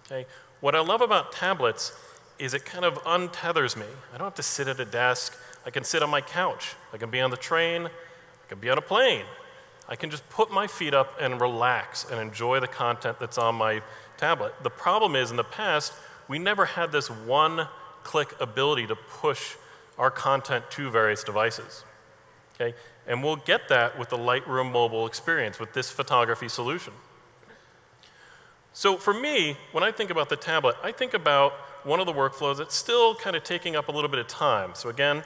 Okay? What I love about tablets is it kind of untethers me. I don't have to sit at a desk. I can sit on my couch. I can be on the train. I can be on a plane. I can just put my feet up and relax and enjoy the content that's on my tablet. The problem is, in the past, we never had this one-click ability to push our content to various devices. Okay? And we'll get that with the Lightroom mobile experience, with this photography solution. So for me, when I think about the tablet, I think about one of the workflows that's still kind of taking up a little bit of time. So again,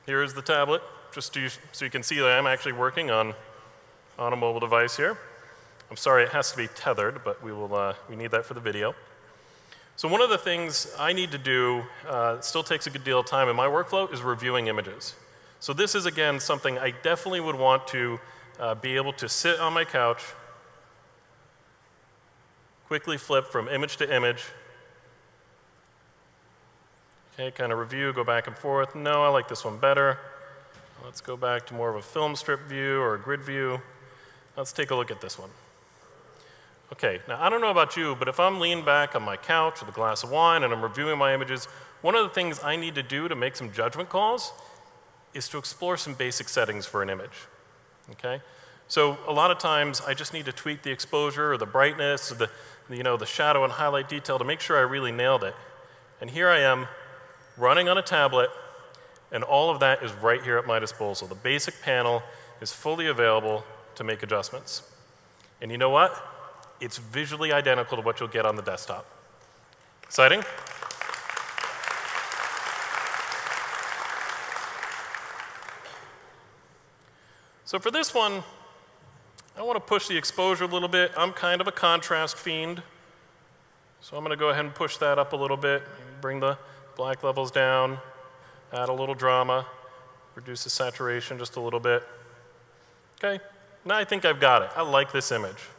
here's the tablet, just so you can see that I'm actually working on a mobile device here. I'm sorry, it has to be tethered, but we need that for the video. So one of the things I need to do, still takes a good deal of time in my workflow, is reviewing images. So this is, again, something I definitely would want to be able to sit on my couch, quickly flip from image to image. Okay, kind of review, go back and forth. No, I like this one better. Let's go back to more of a film strip view or a grid view. Let's take a look at this one. Okay, now I don't know about you, but if I'm leaned back on my couch with a glass of wine and I'm reviewing my images, one of the things I need to do to make some judgment calls is to explore some basic settings for an image. Okay? So a lot of times I just need to tweak the exposure or the brightness or the shadow and highlight detail to make sure I really nailed it. And here I am running on a tablet, and all of that is right here at my disposal. The basic panel is fully available to make adjustments. And you know what? It's visually identical to what you'll get on the desktop. Exciting? So for this one, I want to push the exposure a little bit. I'm kind of a contrast fiend. So I'm going to go ahead and push that up a little bit, bring the black levels down, add a little drama, reduce the saturation just a little bit. Okay, now I think I've got it. I like this image.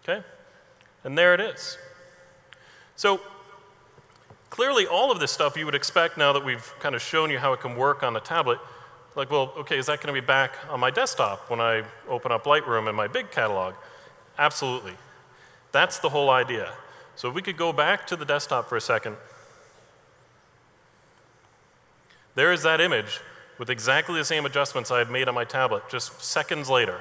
Okay, and there it is. So clearly all of this stuff you would expect now that we've kind of shown you how it can work on the tablet. Like, well, okay, is that going to be back on my desktop when I open up Lightroom in my big catalog? Absolutely. That's the whole idea. So if we could go back to the desktop for a second. There is that image with exactly the same adjustments I had made on my tablet just seconds later.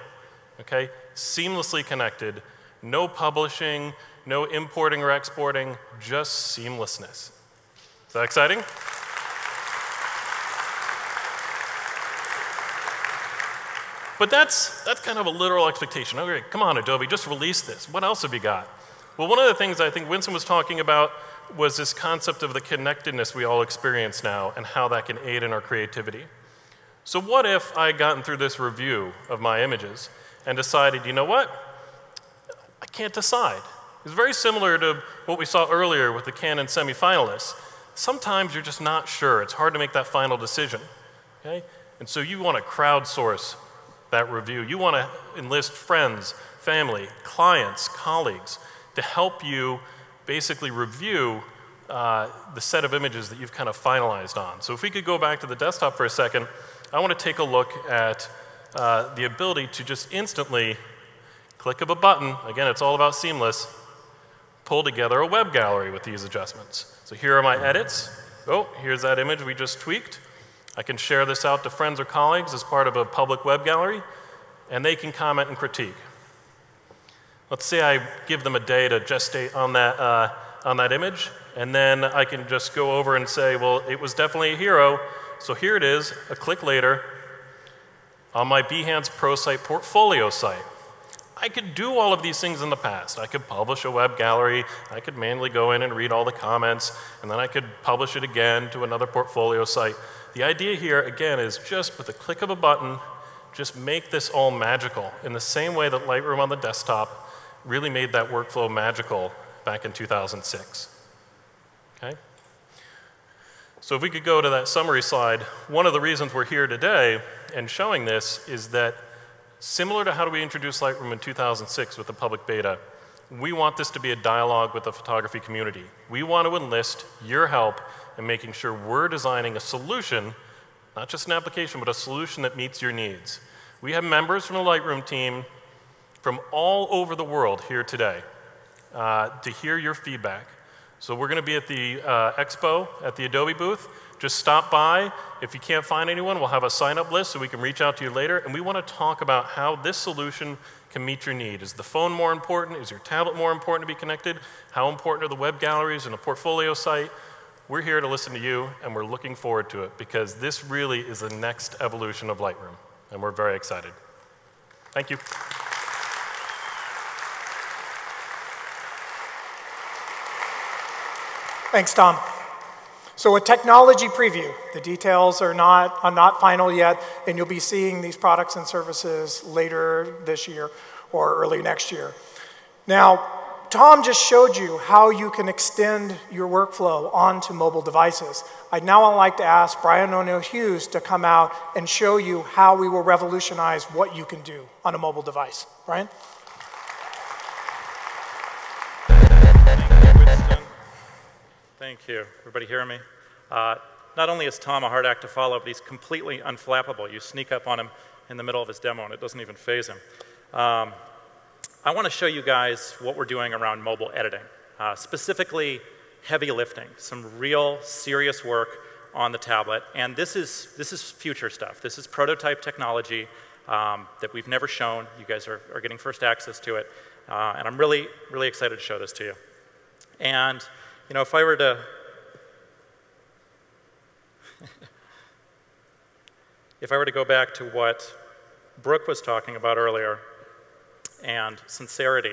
Okay? Seamlessly connected, no publishing, no importing or exporting, just seamlessness. Is that exciting? But that's kind of a literal expectation. Okay, come on, Adobe, just release this. What else have you got? Well, one of the things I think Winston was talking about was this concept of the connectedness we all experience now and how that can aid in our creativity. So what if I had gotten through this review of my images and decided, you know what? I can't decide. It's very similar to what we saw earlier with the Canon semifinalists. Sometimes you're just not sure. It's hard to make that final decision. Okay? And so you want to crowdsource that review. You want to enlist friends, family, clients, colleagues to help you basically review the set of images that you've kind of finalized on. So if we could go back to the desktop for a second, I want to take a look at the ability to just instantly click of a button, again, it's all about seamless, pull together a web gallery with these adjustments. So here are my edits. Oh, here's that image we just tweaked. I can share this out to friends or colleagues as part of a public web gallery, and they can comment and critique. Let's say I give them a day to gestate on on that image, and then I can just go over and say, well, it was definitely a hero, so here it is, a click later, on my Behance Pro Site portfolio site. I could do all of these things in the past. I could publish a web gallery, I could manually go in and read all the comments, and then I could publish it again to another portfolio site. The idea here, again, is just with the click of a button, just make this all magical in the same way that Lightroom on the desktop really made that workflow magical back in 2006. Okay? So if we could go to that summary slide, one of the reasons we're here today and showing this is that similar to how we introduced Lightroom in 2006 with the public beta, we want this to be a dialogue with the photography community. We want to enlist your help in making sure we're designing a solution, not just an application, but a solution that meets your needs. We have members from the Lightroom team from all over the world here today to hear your feedback. So we're going to be at the expo at the Adobe booth. Just stop by. If you can't find anyone, we'll have a sign-up list so we can reach out to you later. And we want to talk about how this solution can meet your need. Is the phone more important? Is your tablet more important to be connected? How important are the web galleries and a portfolio site? We're here to listen to you, and we're looking forward to it because this really is the next evolution of Lightroom, and we're very excited. Thank you. Thanks, Tom. So a technology preview. The details are not final yet, and you'll be seeing these products and services later this year or early next year. Now, Tom just showed you how you can extend your workflow onto mobile devices. I'd now like to ask Brian O'Neill-Hughes to come out and show you how we will revolutionize what you can do on a mobile device. Brian? Thank you. Everybody hear me? Not only is Tom a hard act to follow, but he's completely unflappable. You sneak up on him in the middle of his demo and it doesn't even faze him. I want to show you guys what we're doing around mobile editing, specifically heavy lifting, some real serious work on the tablet. And this is future stuff. This is prototype technology that we've never shown. You guys are getting first access to it. And I'm really, really excited to show this to you. And you know, if I were to go back to what Brooke was talking about earlier, and sincerity,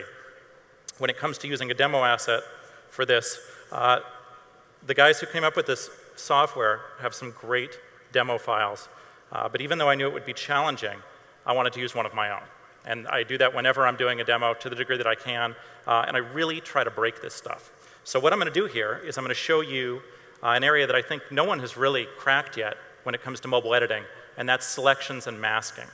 when it comes to using a demo asset for this, the guys who came up with this software have some great demo files. But even though I knew it would be challenging, I wanted to use one of my own. And I do that whenever I'm doing a demo to the degree that I can, and I really try to break this stuff. So what I'm going to do here is I'm going to show you an area that I think no one has really cracked yet when it comes to mobile editing, and that's selections and masking.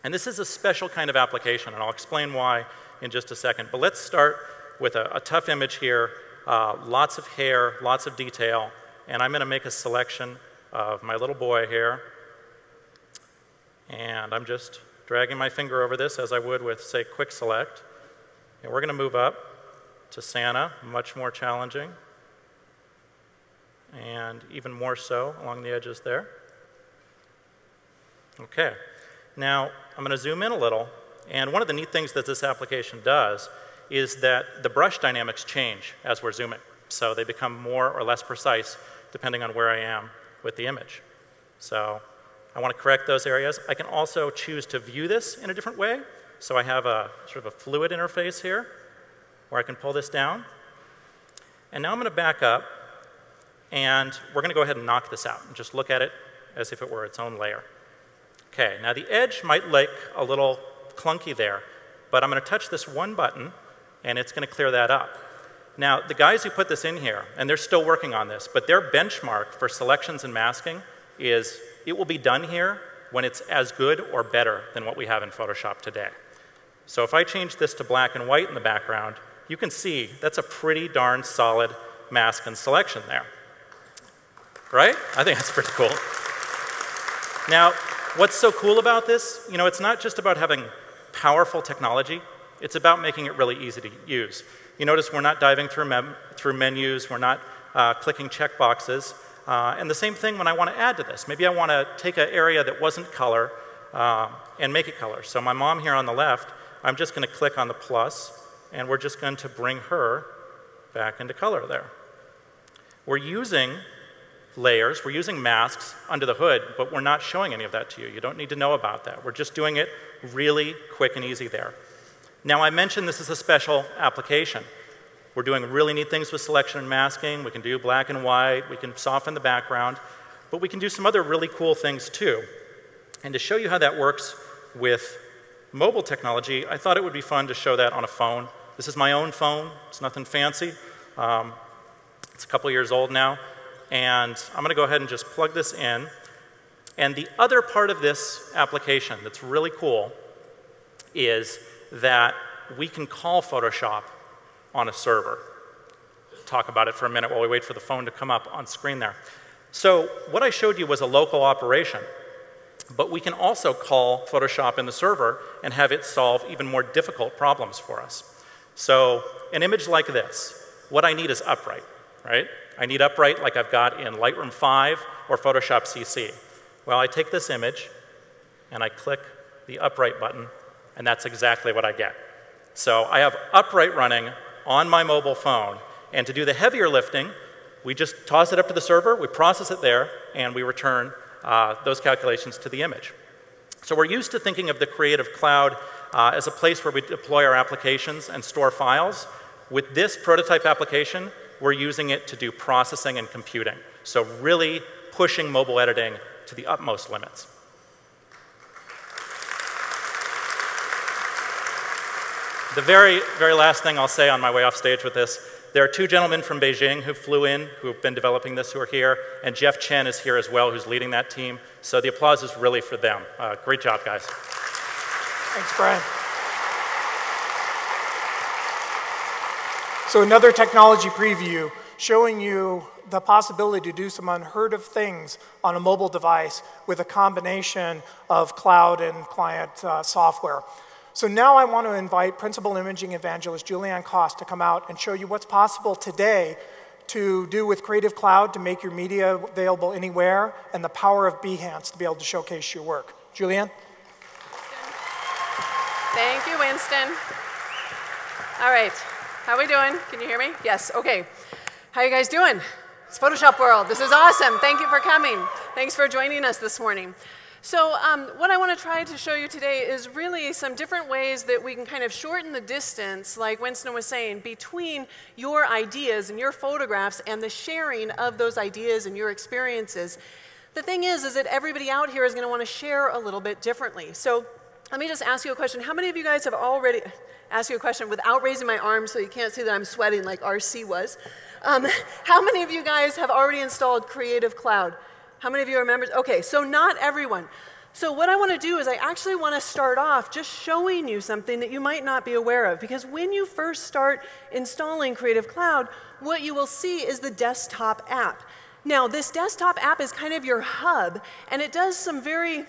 And this is a special kind of application, and I'll explain why in just a second. But let's start with a tough image here, lots of hair, lots of detail, and I'm going to make a selection of my little boy here. And I'm just dragging my finger over this as I would with, say, Quick Select. And we're going to move up to Santa, much more challenging, and even more so along the edges there. Okay, now I'm going to zoom in a little, and one of the neat things that this application does is that the brush dynamics change as we're zooming, so they become more or less precise depending on where I am with the image. So I want to correct those areas. I can also choose to view this in a different way, so I have a sort of a fluid interface here, where I can pull this down. And now I'm going to back up, and we're going to go ahead and knock this out and just look at it as if it were its own layer. Okay, now the edge might look a little clunky there, but I'm going to touch this one button, and it's going to clear that up. Now, the guys who put this in here, and they're still working on this, but their benchmark for selections and masking is it will be done here when it's as good or better than what we have in Photoshop today. So if I change this to black and white in the background, you can see that's a pretty darn solid mask and selection there. Right? I think that's pretty cool. Now, what's so cool about this? You know, it's not just about having powerful technology. It's about making it really easy to use. You notice we're not diving through menus. We're not clicking checkboxes. And the same thing when I want to add to this. Maybe I want to take an area that wasn't color and make it color. So my mom here on the left, I'm just going to click on the plus, and we're just going to bring her back into color there. We're using layers, we're using masks under the hood, but we're not showing any of that to you. You don't need to know about that. We're just doing it really quick and easy there. Now, I mentioned this is a special application. We're doing really neat things with selection and masking. We can do black and white. We can soften the background. But we can do some other really cool things too. And to show you how that works with mobile technology, I thought it would be fun to show that on a phone. This is my own phone. It's nothing fancy. It's a couple years old now. And I'm going to go ahead and just plug this in. And the other part of this application that's really cool is that we can call Photoshop on a server. Talk about it for a minute while we wait for the phone to come up on screen there. So what I showed you was a local operation, but we can also call Photoshop in the server and have it solve even more difficult problems for us. So an image like this, what I need is upright, right? I need upright like I've got in Lightroom 5 or Photoshop CC. Well, I take this image and I click the upright button, and that's exactly what I get. So I have upright running on my mobile phone, and to do the heavier lifting, we just toss it up to the server, we process it there, and we return those calculations to the image. So we're used to thinking of the Creative Cloud as a place where we deploy our applications and store files. With this prototype application, we're using it to do processing and computing. So really pushing mobile editing to the utmost limits. The very, very last thing I'll say on my way off stage with this, there are two gentlemen from Beijing who flew in, who have been developing this, who are here, and Jeff Chen is here as well, who's leading that team. So the applause is really for them. Great job, guys. Thanks, Brian. So another technology preview showing you the possibility to do some unheard of things on a mobile device with a combination of cloud and client software. So now I want to invite Principal Imaging Evangelist Julianne Koss to come out and show you what's possible today to do with Creative Cloud to make your media available anywhere, and the power of Behance to be able to showcase your work. Julianne? Thank you, Winston. All right, how we doing? Can you hear me? Yes, okay. How you guys doing? It's Photoshop World. This is awesome. Thank you for coming. Thanks for joining us this morning. So what I want to try to show you today is really some different ways that we can kind of shorten the distance, like Winston was saying, between your ideas and your photographs and the sharing of those ideas and your experiences. The thing is that everybody out here is going to want to share a little bit differently. So let me just ask you a question. How many of you guys have already, asked you a question without raising my arm so you can't see that I'm sweating like RC was. How many of you guys have already installed Creative Cloud? How many of you are members? Okay, so not everyone. So what I want to do is I actually want to start off just showing you something that you might not be aware of, because when you first start installing Creative Cloud, what you will see is the desktop app. Now, this desktop app is kind of your hub, and it does some very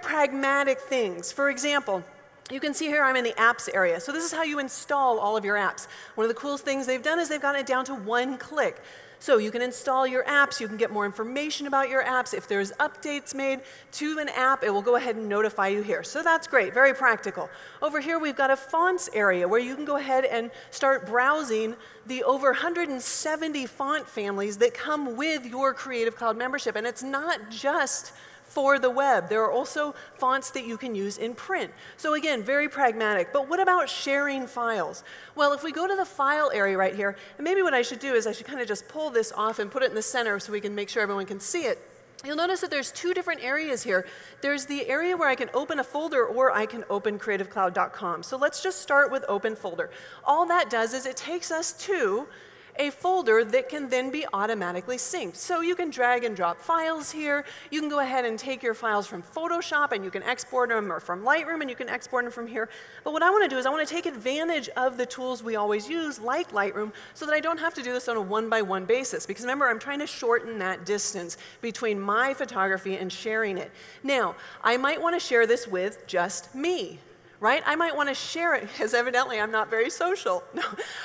pragmatic things. For example, you can see here I'm in the apps area. So this is how you install all of your apps. One of the coolest things they've done is they've gotten it down to one click. So you can install your apps, you can get more information about your apps. If there's updates made to an app, it will go ahead and notify you here. So that's great, very practical. Over here we've got a fonts area where you can go ahead and start browsing the over 170 font families that come with your Creative Cloud membership. And it's not just for the web. There are also fonts that you can use in print. So again, very pragmatic. But what about sharing files? Well, if we go to the file area right here, and maybe what I should do is I should kind of just pull this off and put it in the center so we can make sure everyone can see it. You'll notice that there's two different areas here. There's the area where I can open a folder, or I can open creativecloud.com. So let's just start with open folder. All that does is it takes us to a folder that can then be automatically synced. So you can drag and drop files here. You can go ahead and take your files from Photoshop and you can export them, or from Lightroom and you can export them from here. But what I want to do is I want to take advantage of the tools we always use, like Lightroom, so that I don't have to do this on a one-by-one basis. Because remember, I'm trying to shorten that distance between my photography and sharing it. Now, I might want to share this with just me. right? I might want to share it, because evidently I'm not very social. No,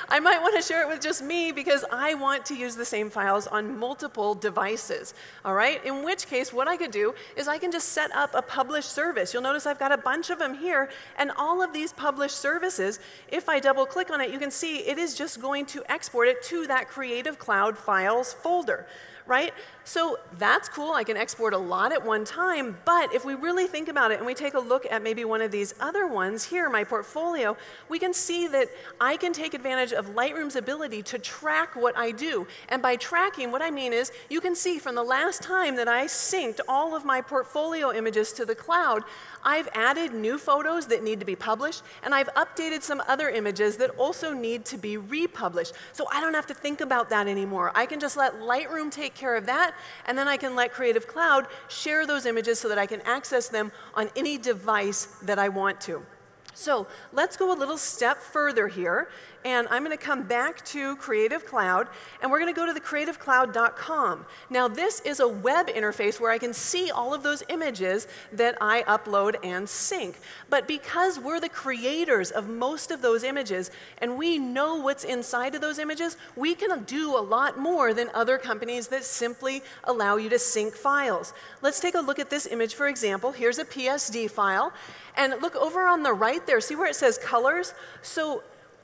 I might want to share it with just me because I want to use the same files on multiple devices, all right? In which case, what I could do is I can just set up a publish service. You'll notice I've got a bunch of them here, and all of these published services, if I double click on it, you can see it is just going to export it to that Creative Cloud files folder, right? So that's cool. I can export a lot at one time, but if we really think about it and we take a look at maybe one of these other ones here, my portfolio, we can see that I can take advantage of Lightroom's ability to track what I do. And by tracking, what I mean is you can see from the last time that I synced all of my portfolio images to the cloud, I've added new photos that need to be published, and I've updated some other images that also need to be republished. So I don't have to think about that anymore. I can just let Lightroom take care of that, and then I can let Creative Cloud share those images so that I can access them on any device that I want to. So let's go a little step further here, and I'm going to come back to Creative Cloud, and we're going to go to the creativecloud.com. Now this is a web interface where I can see all of those images that I upload and sync. But because we're the creators of most of those images, and we know what's inside of those images, we can do a lot more than other companies that simply allow you to sync files. Let's take a look at this image, for example. Here's a PSD file, and look over on the right there, see where it says colors? So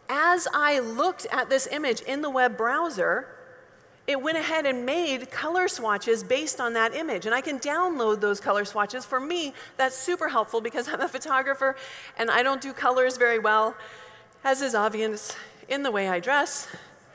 as I looked at this image in the web browser, it went ahead and made color swatches based on that image. And I can download those color swatches. For me, that's super helpful because I'm a photographer and I don't do colors very well, as is obvious in the way I dress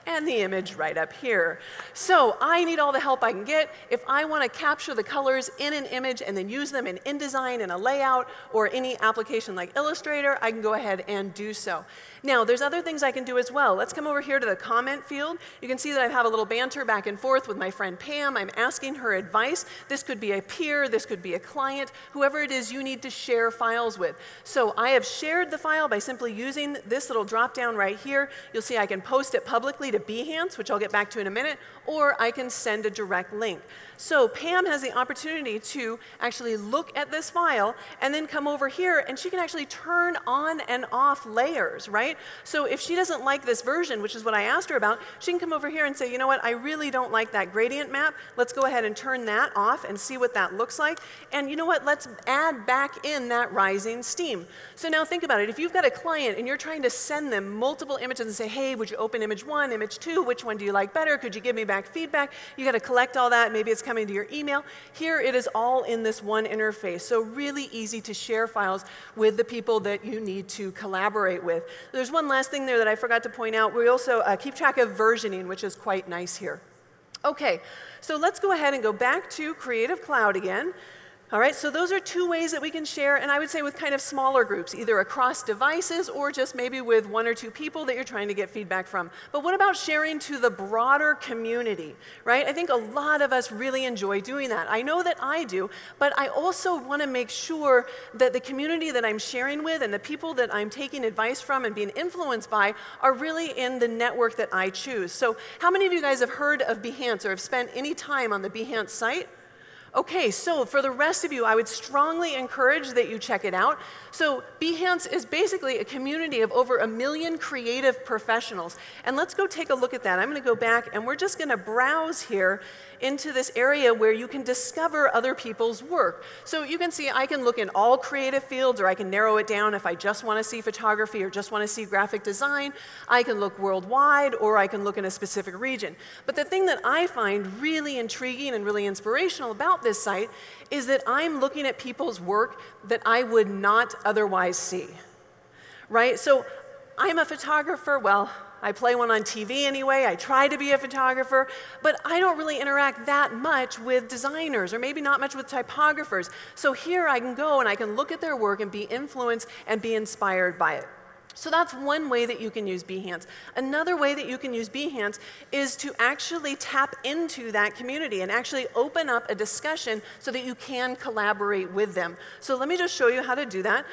and the image right up here. So I need all the help I can get. If I want to capture the colors in an image and then use them in InDesign in a layout or any application like Illustrator, I can go ahead and do so. Now, there's other things I can do as well. Let's come over here to the comment field. You can see that I have a little banter back and forth with my friend Pam. I'm asking her advice. This could be a peer, this could be a client, whoever it is you need to share files with. So I have shared the file by simply using this little drop down right here. You'll see I can post it publicly to Behance, which I'll get back to in a minute, or I can send a direct link. So Pam has the opportunity to actually look at this file and then come over here and she can actually turn on and off layers, right? So if she doesn't like this version, which is what I asked her about, she can come over here and say, you know what, I really don't like that gradient map. Let's go ahead and turn that off and see what that looks like. And you know what, let's add back in that rising steam. So now think about it. If you've got a client and you're trying to send them multiple images and say, hey, would you open image 1, image 2, which one do you like better? Could you give me back feedback? You got to collect all that. Maybe it's coming to your email. Here it is all in this one interface. So really easy to share files with the people that you need to collaborate with. There's one last thing there that I forgot to point out. We also keep track of versioning, which is quite nice here. Okay, so let's go ahead and go back to Creative Cloud again. All right, so those are two ways that we can share, and I would say with kind of smaller groups, either across devices or just maybe with 1 or 2 people that you're trying to get feedback from. But what about sharing to the broader community, right? I think a lot of us really enjoy doing that. I know that I do, but I also want to make sure that the community that I'm sharing with and the people that I'm taking advice from and being influenced by are really in the network that I choose. So how many of you guys have heard of Behance or have spent any time on the Behance site? Okay, so for the rest of you, I would strongly encourage that you check it out. So Behance is basically a community of over 1 million creative professionals. And let's go take a look at that. I'm going to go back and we're just going to browse here into this area where you can discover other people's work. So you can see I can look in all creative fields, or I can narrow it down if I just want to see photography or just want to see graphic design. I can look worldwide, or I can look in a specific region. But the thing that I find really intriguing and really inspirational about this site is that I'm looking at people's work that I would not otherwise see, right? So I'm a photographer. Well, I play one on TV anyway. I try to be a photographer, but I don't really interact that much with designers, or maybe not much with typographers. So here I can go and I can look at their work and be influenced and be inspired by it. So that's one way that you can use Behance. Another way that you can use Behance is to actually tap into that community and actually open up a discussion so that you can collaborate with them. So let me just show you how to do that.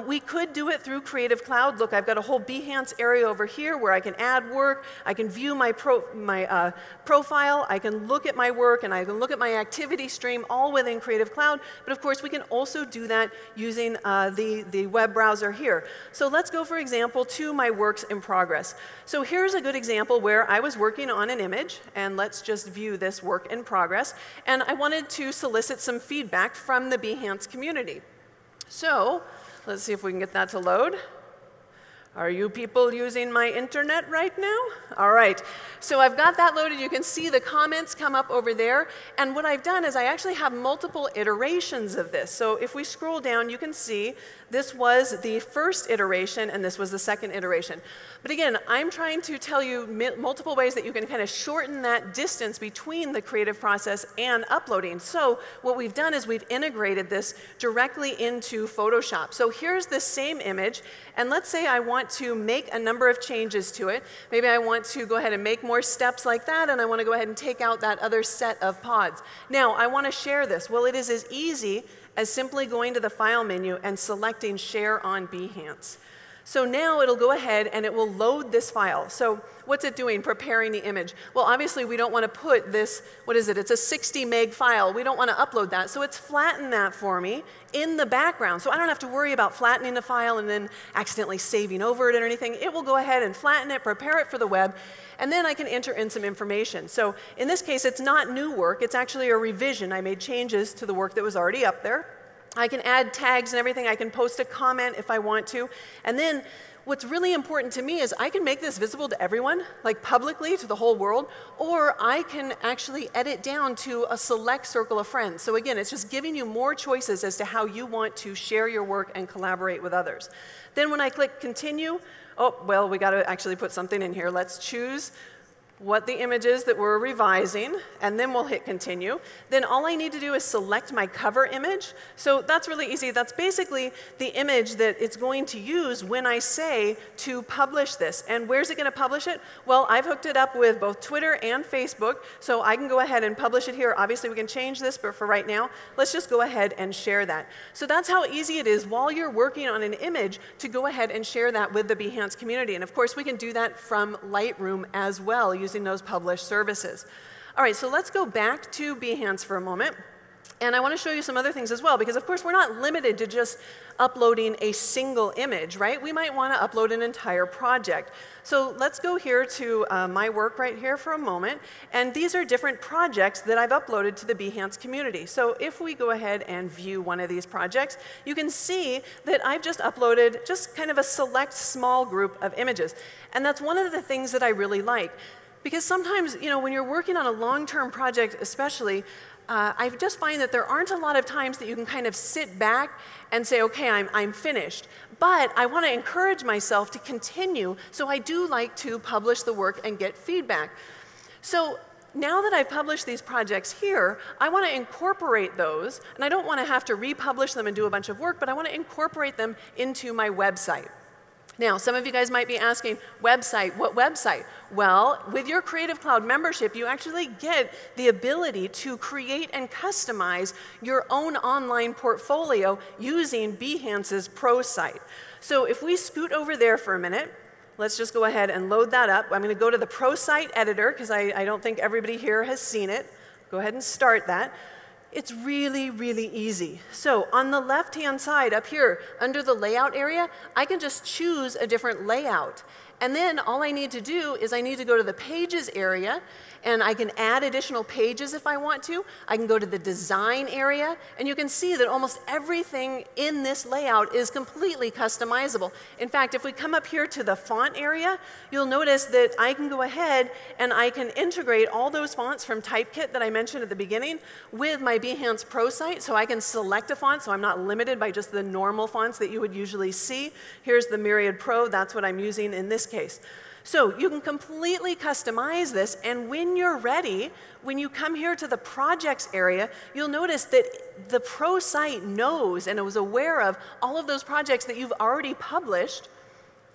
We could do it through Creative Cloud. Look, I've got a whole Behance area over here where I can add work, I can view my profile, I can look at my work, and I can look at my activity stream all within Creative Cloud. But of course, we can also do that using the web browser here. So let's go, for example, to my works in progress. So here's a good example where I was working on an image, and let's just view this work in progress. And I wanted to solicit some feedback from the Behance community. So let's see if we can get that to load. Are you people using my internet right now? All right. So I've got that loaded. You can see the comments come up over there. And what I've done is I actually have multiple iterations of this. So if we scroll down, you can see this was the first iteration, and this was the second iteration. But again, I'm trying to tell you multiple ways that you can kind of shorten that distance between the creative process and uploading. So what we've done is we've integrated this directly into Photoshop. So here's the same image, and let's say I want to make a number of changes to it. Maybe I want to go ahead and make more steps like that, and I want to go ahead and take out that other set of pods. Now, I want to share this. Well, it is as easy as simply going to the File menu and selecting Share on Behance. So now it'll go ahead and it will load this file. So what's it doing? Preparing the image. Well, obviously we don't want to put this, what is it? It's a 60 meg file. We don't want to upload that. So it's flattened that for me in the background. So I don't have to worry about flattening the file and then accidentally saving over it or anything. It will go ahead and flatten it, prepare it for the web, and then I can enter in some information. So in this case, it's not new work. It's actually a revision. I made changes to the work that was already up there. I can add tags and everything. I can post a comment if I want to. And then what's really important to me is I can make this visible to everyone, like publicly to the whole world, or I can actually edit down to a select circle of friends. So again, it's just giving you more choices as to how you want to share your work and collaborate with others. Then when I click continue, oh, well, we got to actually put something in here. Let's choose what the image is that we're revising, and then we'll hit continue. Then all I need to do is select my cover image. So that's really easy. That's basically the image that it's going to use when I say to publish this. And where's it going to publish it? Well, I've hooked it up with both Twitter and Facebook, so I can go ahead and publish it here. Obviously, we can change this, but for right now, let's just go ahead and share that. So that's how easy it is while you're working on an image to go ahead and share that with the Behance community. And of course, we can do that from Lightroom as well, using those published services. All right, so let's go back to Behance for a moment. And I want to show you some other things as well, because of course we're not limited to just uploading a single image, right? We might want to upload an entire project. So let's go here to my work right here for a moment. And these are different projects that I've uploaded to the Behance community. So if we go ahead and view one of these projects, you can see that I've just uploaded just kind of a select small group of images. And that's one of the things that I really like. Because sometimes, you know, when you're working on a long-term project especially, I just find that there aren't a lot of times that you can kind of sit back and say, okay, I'm finished. But I want to encourage myself to continue, so I do like to publish the work and get feedback. So now that I've published these projects here, I want to incorporate those, and I don't want to have to republish them and do a bunch of work, but I want to incorporate them into my website. Now, some of you guys might be asking, website, what website? Well, with your Creative Cloud membership, you actually get the ability to create and customize your own online portfolio using Behance's Pro site. So if we scoot over there for a minute, let's just go ahead and load that up. I'm going to go to the Pro site editor, because I don't think everybody here has seen it. Go ahead and start that. It's really, really easy. So on the left-hand side up here, under the layout area, I can just choose a different layout. And then all I need to do is I need to go to the Pages area, and I can add additional pages if I want to. I can go to the Design area, and you can see that almost everything in this layout is completely customizable. In fact, if we come up here to the Font area, you'll notice that I can go ahead and I can integrate all those fonts from Typekit that I mentioned at the beginning with my Behance Pro site, so I can select a font, so I'm not limited by just the normal fonts that you would usually see. Here's the Myriad Pro. That's what I'm using in this case. So you can completely customize this, and when you're ready, when you come here to the projects area, you'll notice that the Pro site knows and was aware of all of those projects that you've already published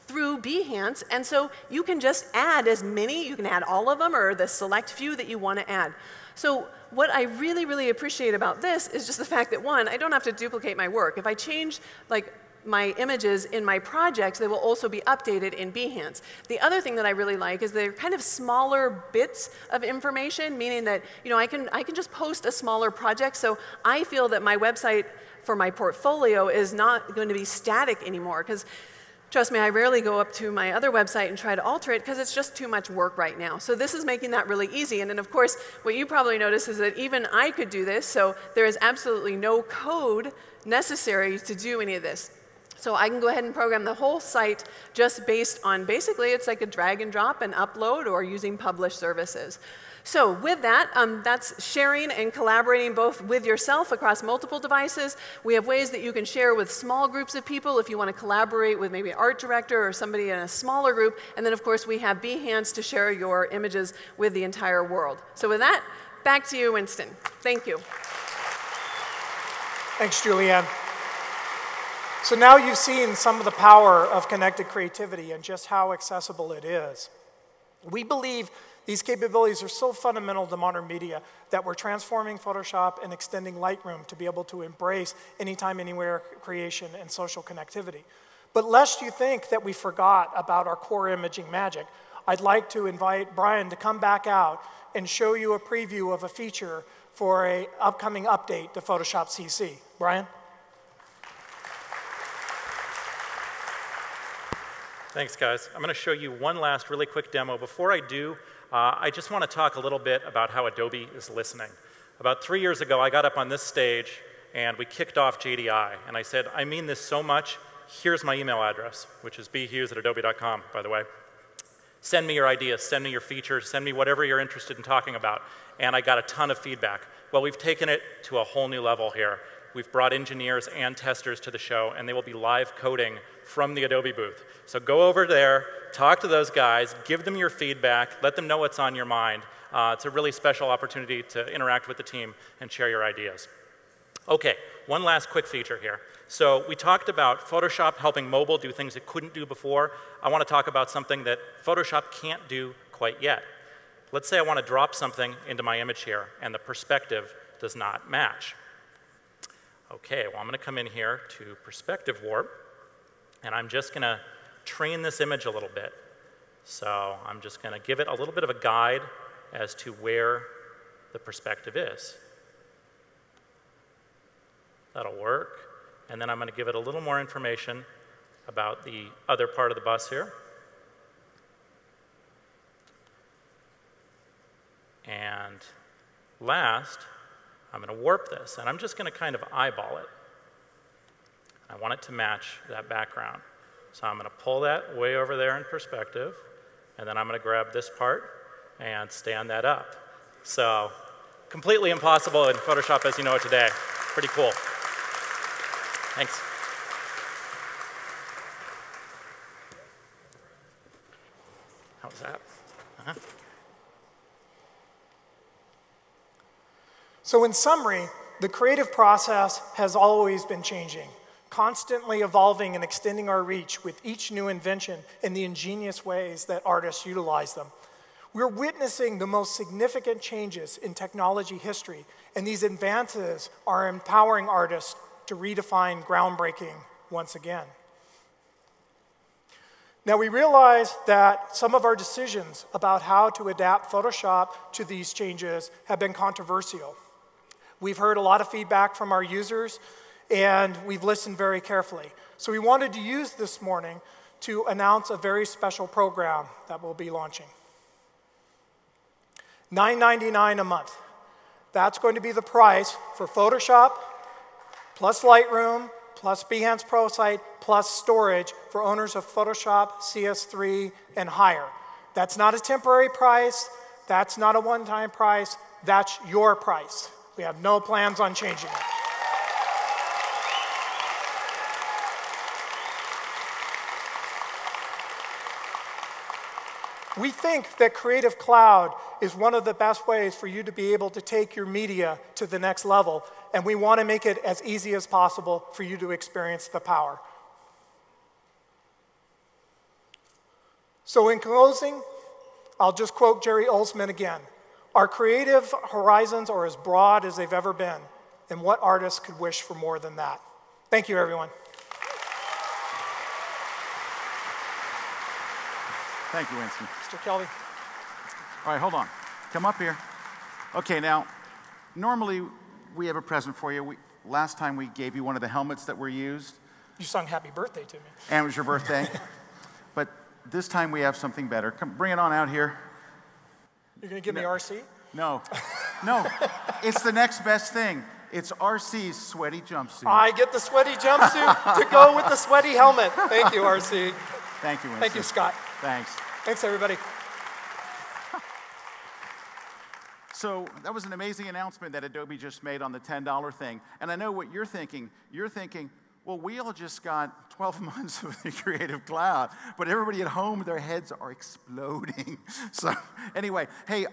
through Behance, and so you can just add as many, you can add all of them or the select few that you want to add. So what I really, really appreciate about this is just the fact that, one, I don't have to duplicate my work. If I change like my images in my projects, they will also be updated in Behance. The other thing that I really like is they're kind of smaller bits of information, meaning that I can just post a smaller project, so I feel that my website for my portfolio is not going to be static anymore, because trust me, I rarely go up to my other website and try to alter it because it's just too much work right now. So this is making that really easy. And then of course, what you probably noticed is that even I could do this, so there is absolutely no code necessary to do any of this. So I can go ahead and program the whole site just based on, basically, it's like a drag and drop and upload or using published services. So with that, that's sharing and collaborating both with yourself across multiple devices. We have ways that you can share with small groups of people if you want to collaborate with maybe an art director or somebody in a smaller group. And then, of course, we have Behance to share your images with the entire world. So with that, back to you, Winston. Thank you. Thanks, Julianne. So now you've seen some of the power of connected creativity and just how accessible it is. We believe these capabilities are so fundamental to modern media that we're transforming Photoshop and extending Lightroom to be able to embrace anytime, anywhere creation and social connectivity. But lest you think that we forgot about our core imaging magic, I'd like to invite Brian to come back out and show you a preview of a feature for an upcoming update to Photoshop CC. Brian? Thanks, guys. I'm going to show you one last really quick demo. Before I do, I just want to talk a little bit about how Adobe is listening. About 3 years ago, I got up on this stage, and we kicked off JDI. And I said, I mean this so much, here's my email address, which is bhughes@adobe.com, by the way. Send me your ideas, send me your features, send me whatever you're interested in talking about. And I got a ton of feedback. Well, we've taken it to a whole new level here. We've brought engineers and testers to the show, and they will be live coding from the Adobe booth. So go over there, talk to those guys, give them your feedback, let them know what's on your mind. It's a really special opportunity to interact with the team and share your ideas. Okay, one last quick feature here. So we talked about Photoshop helping mobile do things it couldn't do before. I want to talk about something that Photoshop can't do quite yet. Let's say I want to drop something into my image here, and the perspective does not match. Okay, well, I'm going to come in here to Perspective Warp, and I'm just going to train this image a little bit. So I'm just going to give it a little bit of a guide as to where the perspective is. That'll work. And then I'm going to give it a little more information about the other part of the bus here. And last, I'm going to warp this, and I'm just going to kind of eyeball it. I want it to match that background. So I'm going to pull that way over there in perspective, and then I'm going to grab this part and stand that up. So completely impossible in Photoshop as you know it today. Pretty cool. Thanks. How was that? So in summary, the creative process has always been changing, constantly evolving and extending our reach with each new invention in the ingenious ways that artists utilize them. We're witnessing the most significant changes in technology history, and these advances are empowering artists to redefine groundbreaking once again. Now, we realize that some of our decisions about how to adapt Photoshop to these changes have been controversial. We've heard a lot of feedback from our users, and we've listened very carefully. So we wanted to use this morning to announce a very special program that we'll be launching. $9.99 a month. That's going to be the price for Photoshop, plus Lightroom, plus Behance Pro Site, plus storage for owners of Photoshop, CS3, and higher. That's not a temporary price. That's not a one-time price. That's your price. We have no plans on changing it. We think that Creative Cloud is one of the best ways for you to be able to take your media to the next level, and we want to make it as easy as possible for you to experience the power. So in closing, I'll just quote Jerry Olsman again. Our creative horizons are as broad as they've ever been, and what artist could wish for more than that? Thank you, everyone. Thank you, Winston. Mr. Kelly. All right, hold on. Come up here. Okay, now, normally we have a present for you. Last time we gave you one of the helmets that were used. You sung happy birthday to me. And it was your birthday. But this time we have something better. Come, bring it on out here. You're going to give me RC? No. No. It's the next best thing. It's RC's sweaty jumpsuit. I get the sweaty jumpsuit to go with the sweaty helmet. Thank you, RC. Thank you, Winston. Thank you, Scott. Thanks. Thanks, everybody. So that was an amazing announcement that Adobe just made on the $10 thing. And I know what you're thinking. You're thinking, well, we all just got 12 months of the Creative Cloud, but everybody at home, their heads are exploding. So anyway, hey,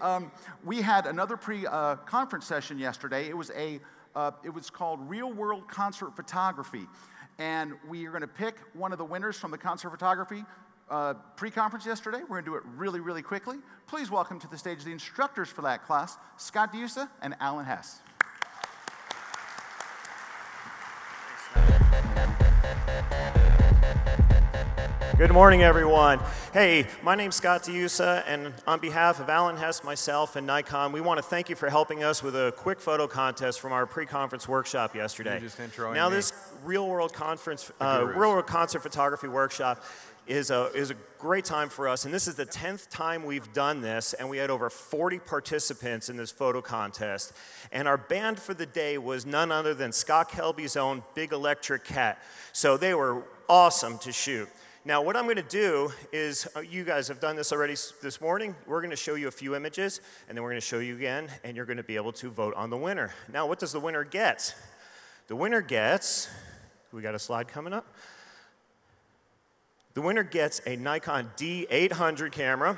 we had another pre-conference session yesterday. It was called Real World Concert Photography. And we are going to pick one of the winners from the concert photography pre-conference yesterday. We're going to do it really, really quickly. Please welcome to the stage the instructors for that class, Scott Diusa and Alan Hess. Good morning, everyone. Hey, my name's Scott Diusa, and on behalf of Alan Hess, myself, and Nikon, we want to thank you for helping us with a quick photo contest from our pre-conference workshop yesterday. Now, this real-world concert photography workshop is a great time for us, and this is the 10th time we've done this, and we had over 40 participants in this photo contest. And our band for the day was none other than Scott Kelby's own Big Electric Cat. So they were awesome to shoot. Now, what I'm going to do is, you guys have done this already this morning. We're going to show you a few images, and then we're going to show you again, and you're going to be able to vote on the winner. Now, what does the winner get? The winner gets, we got a slide coming up. The winner gets a Nikon D800 camera,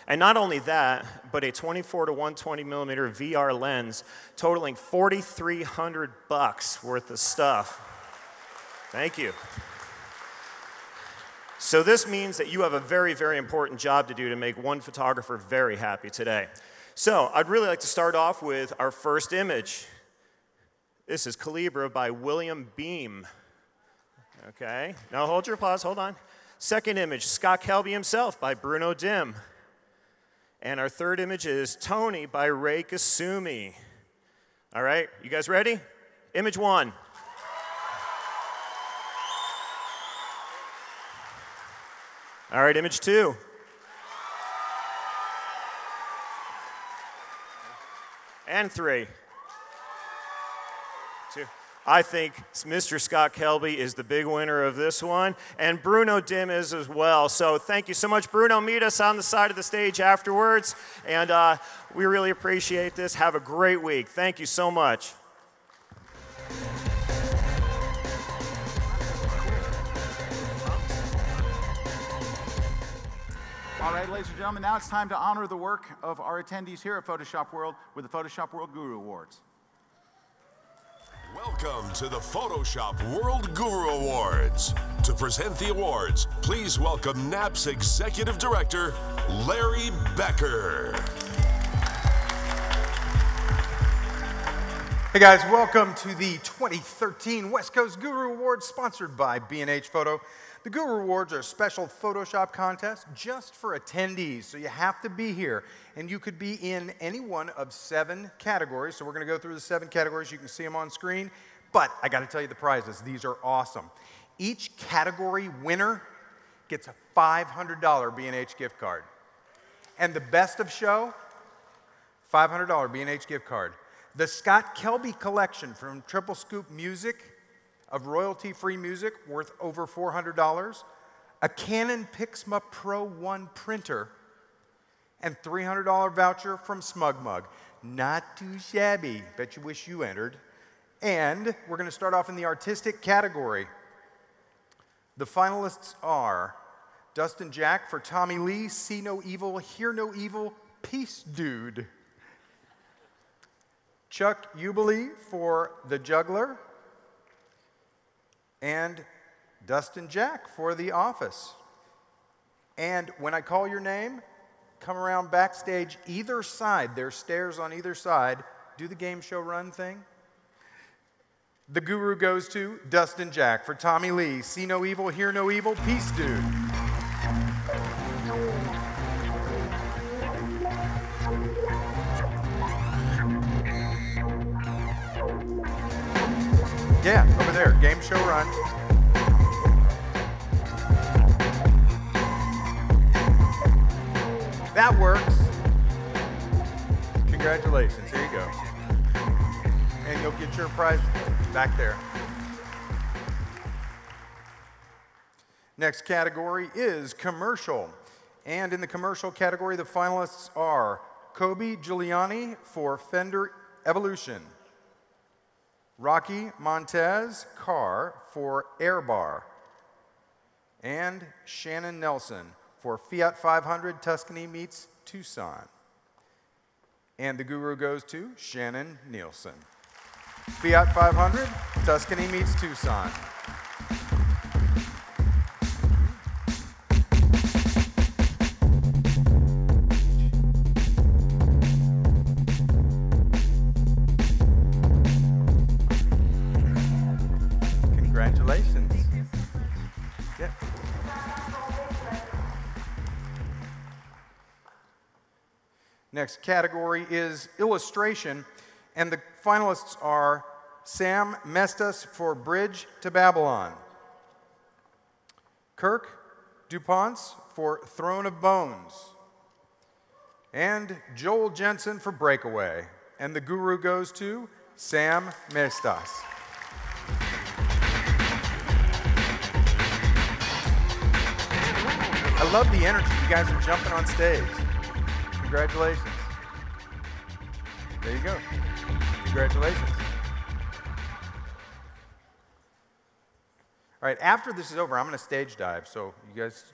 and not only that, but a 24 to 120 millimeter VR lens, totaling $4,300 worth of stuff. Thank you. So this means that you have a very, very important job to do to make one photographer very happy today. So I'd really like to start off with our first image. This is Calibra by William Beam. Okay, now hold your applause, hold on. Second image, Scott Kelby himself by Bruno Dim. And our third image is Tony by Ray Kasumi. All right, you guys ready? Image one. All right, image two. And three. Two. I think Mr. Scott Kelby is the big winner of this one, and Bruno Dim is as well. So thank you so much, Bruno. Meet us on the side of the stage afterwards, and we really appreciate this. Have a great week. Thank you so much. All right, ladies and gentlemen, now it's time to honor the work of our attendees here at Photoshop World with the Photoshop World Guru Awards. Welcome to the Photoshop World Guru Awards. To present the awards, please welcome NAP's Executive Director, Larry Becker. Hey guys, welcome to the 2013 West Coast Guru Awards sponsored by B&H Photo. The Guru Awards are a special Photoshop contest just for attendees, so you have to be here. And you could be in any one of 7 categories. So we're going to go through the 7 categories. You can see them on screen. But I got to tell you the prizes. These are awesome. Each category winner gets a $500 B&H gift card. And the best of show, $500 B&H gift card. The Scott Kelby collection from Triple Scoop Music, of royalty-free music worth over $400, a Canon Pixma Pro 1 printer, and $300 voucher from Smug Mug. Not too shabby. Bet you wish you entered. And we're going to start off in the artistic category. The finalists are Dustin Jack for Tommy Lee, See No Evil, Hear No Evil, Peace Dude. Chuck Uberly for The Juggler. And Dustin Jack for The Office. And when I call your name, come around backstage either side. There's stairs on either side. Do the game show run thing. The guru goes to Dustin Jack. For Tommy Lee, see no evil, hear no evil, peace, dude. Yeah, over there, game show run. That works. Congratulations, here you go. And you'll get your prize back there. Next category is commercial. And in the commercial category, the finalists are Kobe Giuliani for Fender Evolution, Rocky Montez Carr for Air Bar, and Shannon Nelson for Fiat 500 Tuscany meets Tucson. And the guru goes to Shannon Nielsen. Fiat 500 Tuscany meets Tucson. Congratulations. Yeah. Next category is illustration, and the finalists are Sam Mestas for Bridge to Babylon, Kirk DuPonts for Throne of Bones, and Joel Jensen for Breakaway. And the guru goes to Sam Mestas. I love the energy. You guys are jumping on stage. Congratulations. There you go. Congratulations. All right, after this is over, I'm going to stage dive, so you guys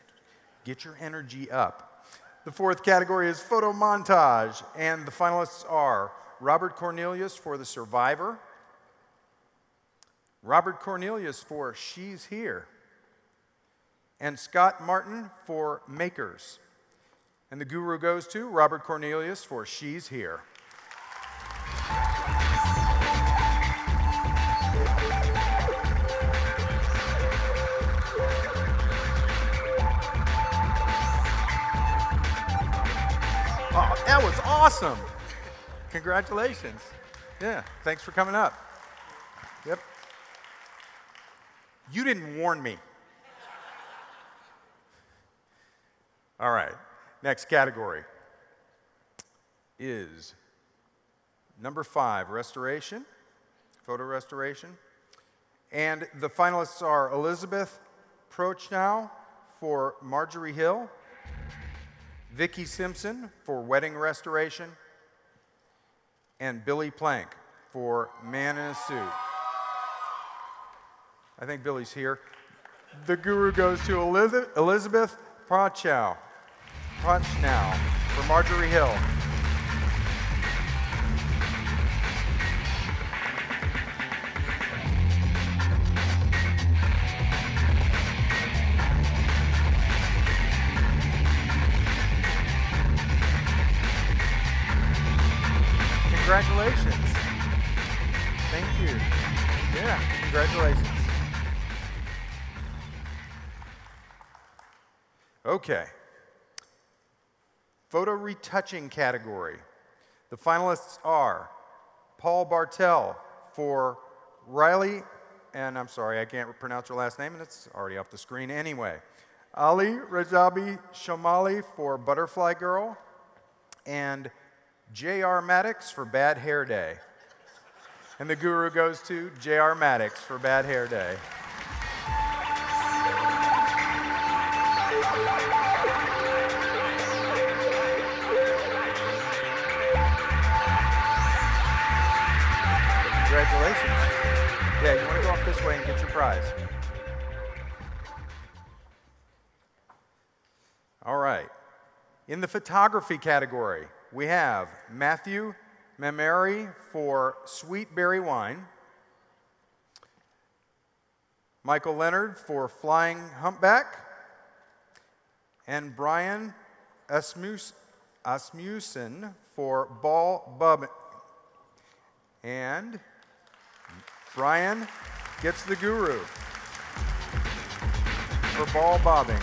get your energy up. The fourth category is photo montage, and the finalists are Robert Cornelius for The Survivor, Robert Cornelius for She's Here, and Scott Martin for Makers. And the guru goes to Robert Cornelius for She's Here. Oh, that was awesome. Congratulations. Yeah, thanks for coming up. Yep. You didn't warn me. All right, next category is number 5, restoration, photo restoration. And the finalists are Elizabeth Prochnow for Marjorie Hill, Vicki Simpson for wedding restoration, and Billy Plank for Man in a Suit. I think Billy's here. The guru goes to Elizabeth Prochnow for Marjorie Hill. Congratulations. Thank you. Yeah, congratulations. Okay. Photo retouching category. The finalists are Paul Bartel for Riley, and I'm sorry, I can't pronounce your last name, and it's already off the screen anyway. Ali Rajabi Shomali for Butterfly Girl, and J.R. Maddox for Bad Hair Day. And the guru goes to J.R. Maddox for Bad Hair Day. Congratulations. Yeah, you want to go off this way and get your prize. All right. In the photography category, we have Matthew Mameri for Sweet Berry Wine, Michael Leonard for Flying Humpback, and Brian Asmussen for ball bobbing. And Brian gets the guru for ball bobbing.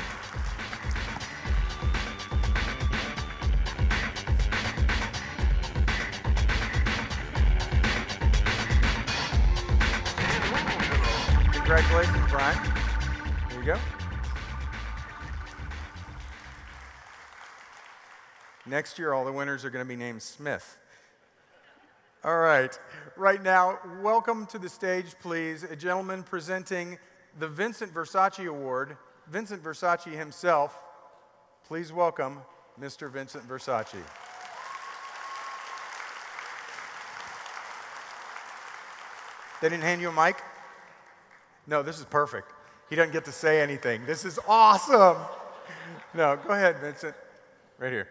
Congratulations, Brian. There you go. Next year, all the winners are going to be named Smith. All right. Right now, welcome to the stage, please, a gentleman presenting the Vincent Versace Award, Vincent Versace himself. Please welcome Mr. Vincent Versace. They didn't hand you a mic? No, this is perfect. He doesn't get to say anything. This is awesome. No, go ahead, Vincent. Right here.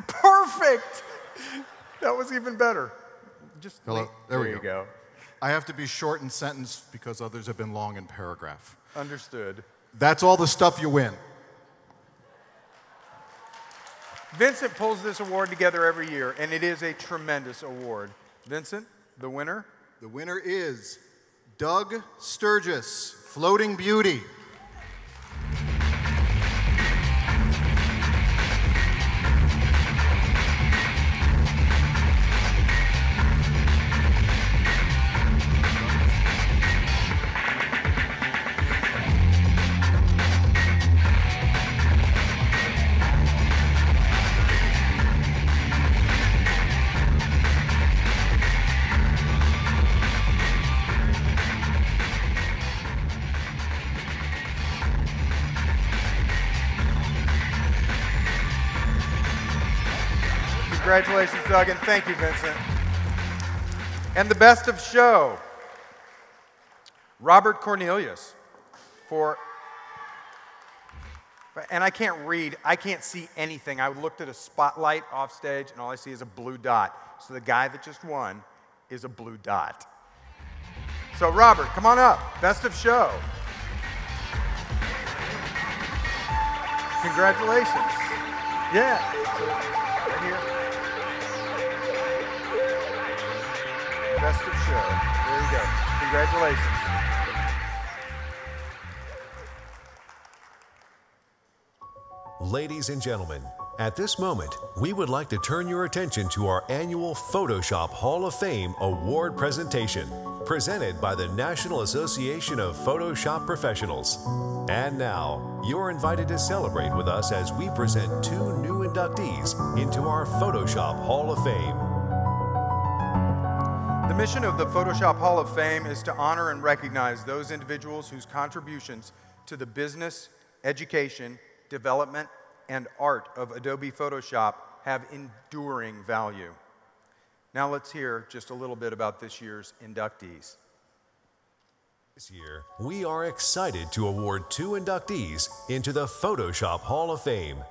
Perfect! That was even better. Just Hello. There we you go. I have to be short in sentence because others have been long in paragraph. Understood. That's all the stuff you win. Vincent pulls this award together every year, and it is a tremendous award. Vincent, the winner? The winner is Doug Sturgis, Floating Beauty. Congratulations, Doug, and thank you, Vincent. And the best of show, Robert Cornelius for, and I can't read, I can't see anything. I looked at a spotlight off stage, and all I see is a blue dot. So the guy that just won is a blue dot. So Robert, come on up, best of show. Congratulations. Yeah, right here. Best of show. There you go. Congratulations. Ladies and gentlemen, at this moment, we would like to turn your attention to our annual Photoshop Hall of Fame award presentation, presented by the National Association of Photoshop Professionals. And now, you're invited to celebrate with us as we present 2 new inductees into our Photoshop Hall of Fame. The mission of the Photoshop Hall of Fame is to honor and recognize those individuals whose contributions to the business, education, development, and art of Adobe Photoshop have enduring value. Now let's hear just a little bit about this year's inductees. This year, we are excited to award 2 inductees into the Photoshop Hall of Fame.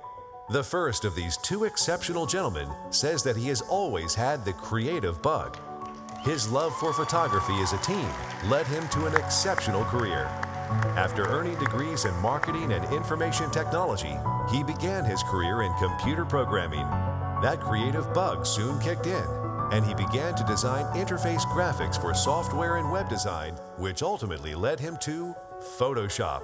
The first of these 2 exceptional gentlemen says that he has always had the creative bug. His love for photography as a teen led him to an exceptional career. After earning degrees in marketing and information technology, he began his career in computer programming. That creative bug soon kicked in, and he began to design interface graphics for software and web design, which ultimately led him to Photoshop.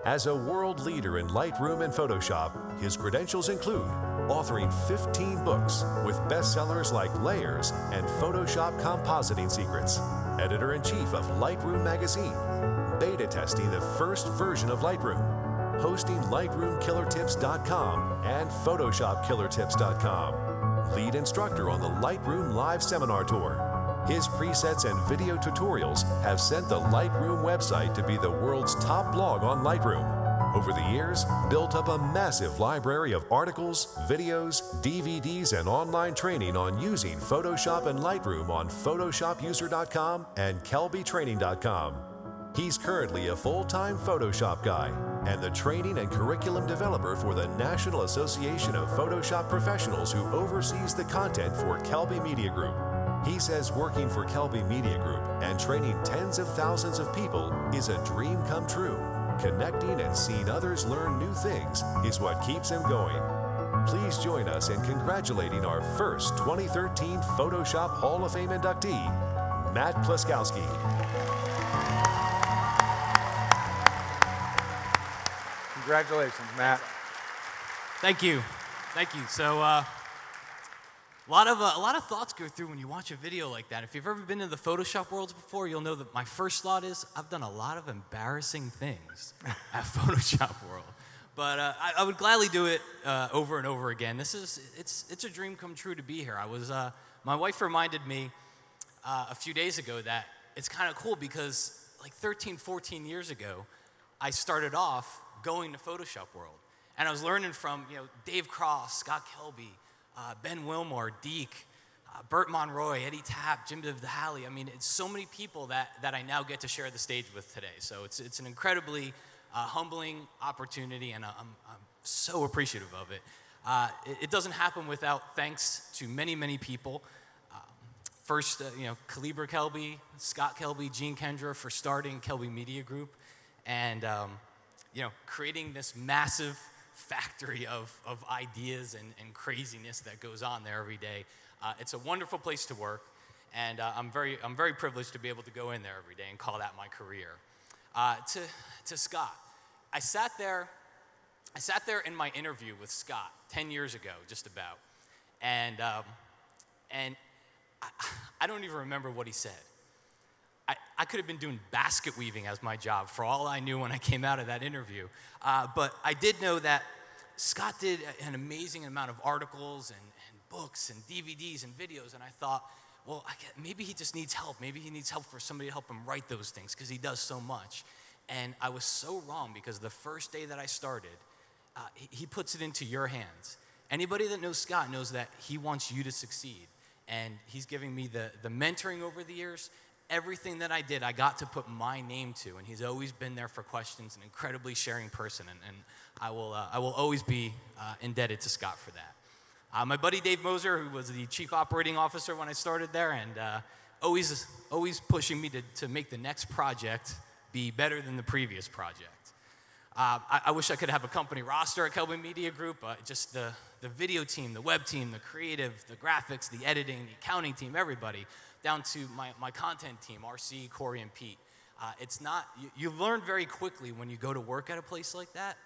As a world leader in Lightroom and Photoshop, his credentials include authoring 15 books with bestsellers like Layers and Photoshop Compositing Secrets, editor-in-chief of Lightroom magazine, beta testing the first version of Lightroom, hosting LightroomKillerTips.com and PhotoshopKillerTips.com, lead instructor on the Lightroom Live Seminar Tour. His presets and video tutorials have sent the Lightroom website to be the world's top blog on Lightroom. Over the years, built up a massive library of articles, videos, DVDs, and online training on using Photoshop and Lightroom on PhotoshopUser.com and KelbyTraining.com. He's currently a full-time Photoshop guy and the training and curriculum developer for the National Association of Photoshop Professionals, who oversees the content for Kelby Media Group. He says working for Kelby Media Group and training tens of thousands of people is a dream come true. Connecting and seeing others learn new things is what keeps him going. Please join us in congratulating our first 2013 Photoshop Hall of Fame inductee, Matt Plaskowski. Congratulations, Matt. Thank you. Thank you. So, a lot of thoughts go through when you watch a video like that. If you've ever been in the Photoshop worlds before, you'll know that my first thought is, I've done a lot of embarrassing things at Photoshop World. But I would gladly do it over and over again. It's a dream come true to be here. My wife reminded me a few days ago that it's kind of cool because like 13, 14 years ago, I started off going to Photoshop World. And I was learning from Dave Cross, Scott Kelby, Ben Wilmore, Deke, Bert Monroy, Eddie Tapp, Jim DeHalle. I mean, it's so many people that I now get to share the stage with today. So it's an incredibly humbling opportunity, and I'm so appreciative of it. It doesn't happen without thanks to many, many people. First, Calibra Kelby, Scott Kelby, Gene Kendra for starting Kelby Media Group, and creating this massive factory of ideas and craziness that goes on there every day. It's a wonderful place to work, and I'm very privileged to be able to go in there every day and call that my career. To Scott, I sat there in my interview with Scott 10 years ago, just about, and I don't even remember what he said. I could have been doing basket weaving as my job for all I knew when I came out of that interview. But I did know that Scott did an amazing amount of articles and books and DVDs and videos, and I thought, well, maybe he just needs help. Maybe he needs help for somebody to help him write those things because he does so much. And I was so wrong because the first day that I started, he puts it into your hands. Anybody that knows Scott knows that he wants you to succeed. And he's giving me the mentoring over the years. Everything that I did, I got to put my name to, and he's always been there for questions, an incredibly sharing person, and I will always be indebted to Scott for that. My buddy Dave Moser, who was the chief operating officer when I started there, and always pushing me to make the next project be better than the previous project. I wish I could have a company roster at Kelby Media Group, just the video team, the web team, the creative, the graphics, the editing, the accounting team, everybody, down to my content team, RC, Corey, and Pete. You learn very quickly when you go to work at a place like that,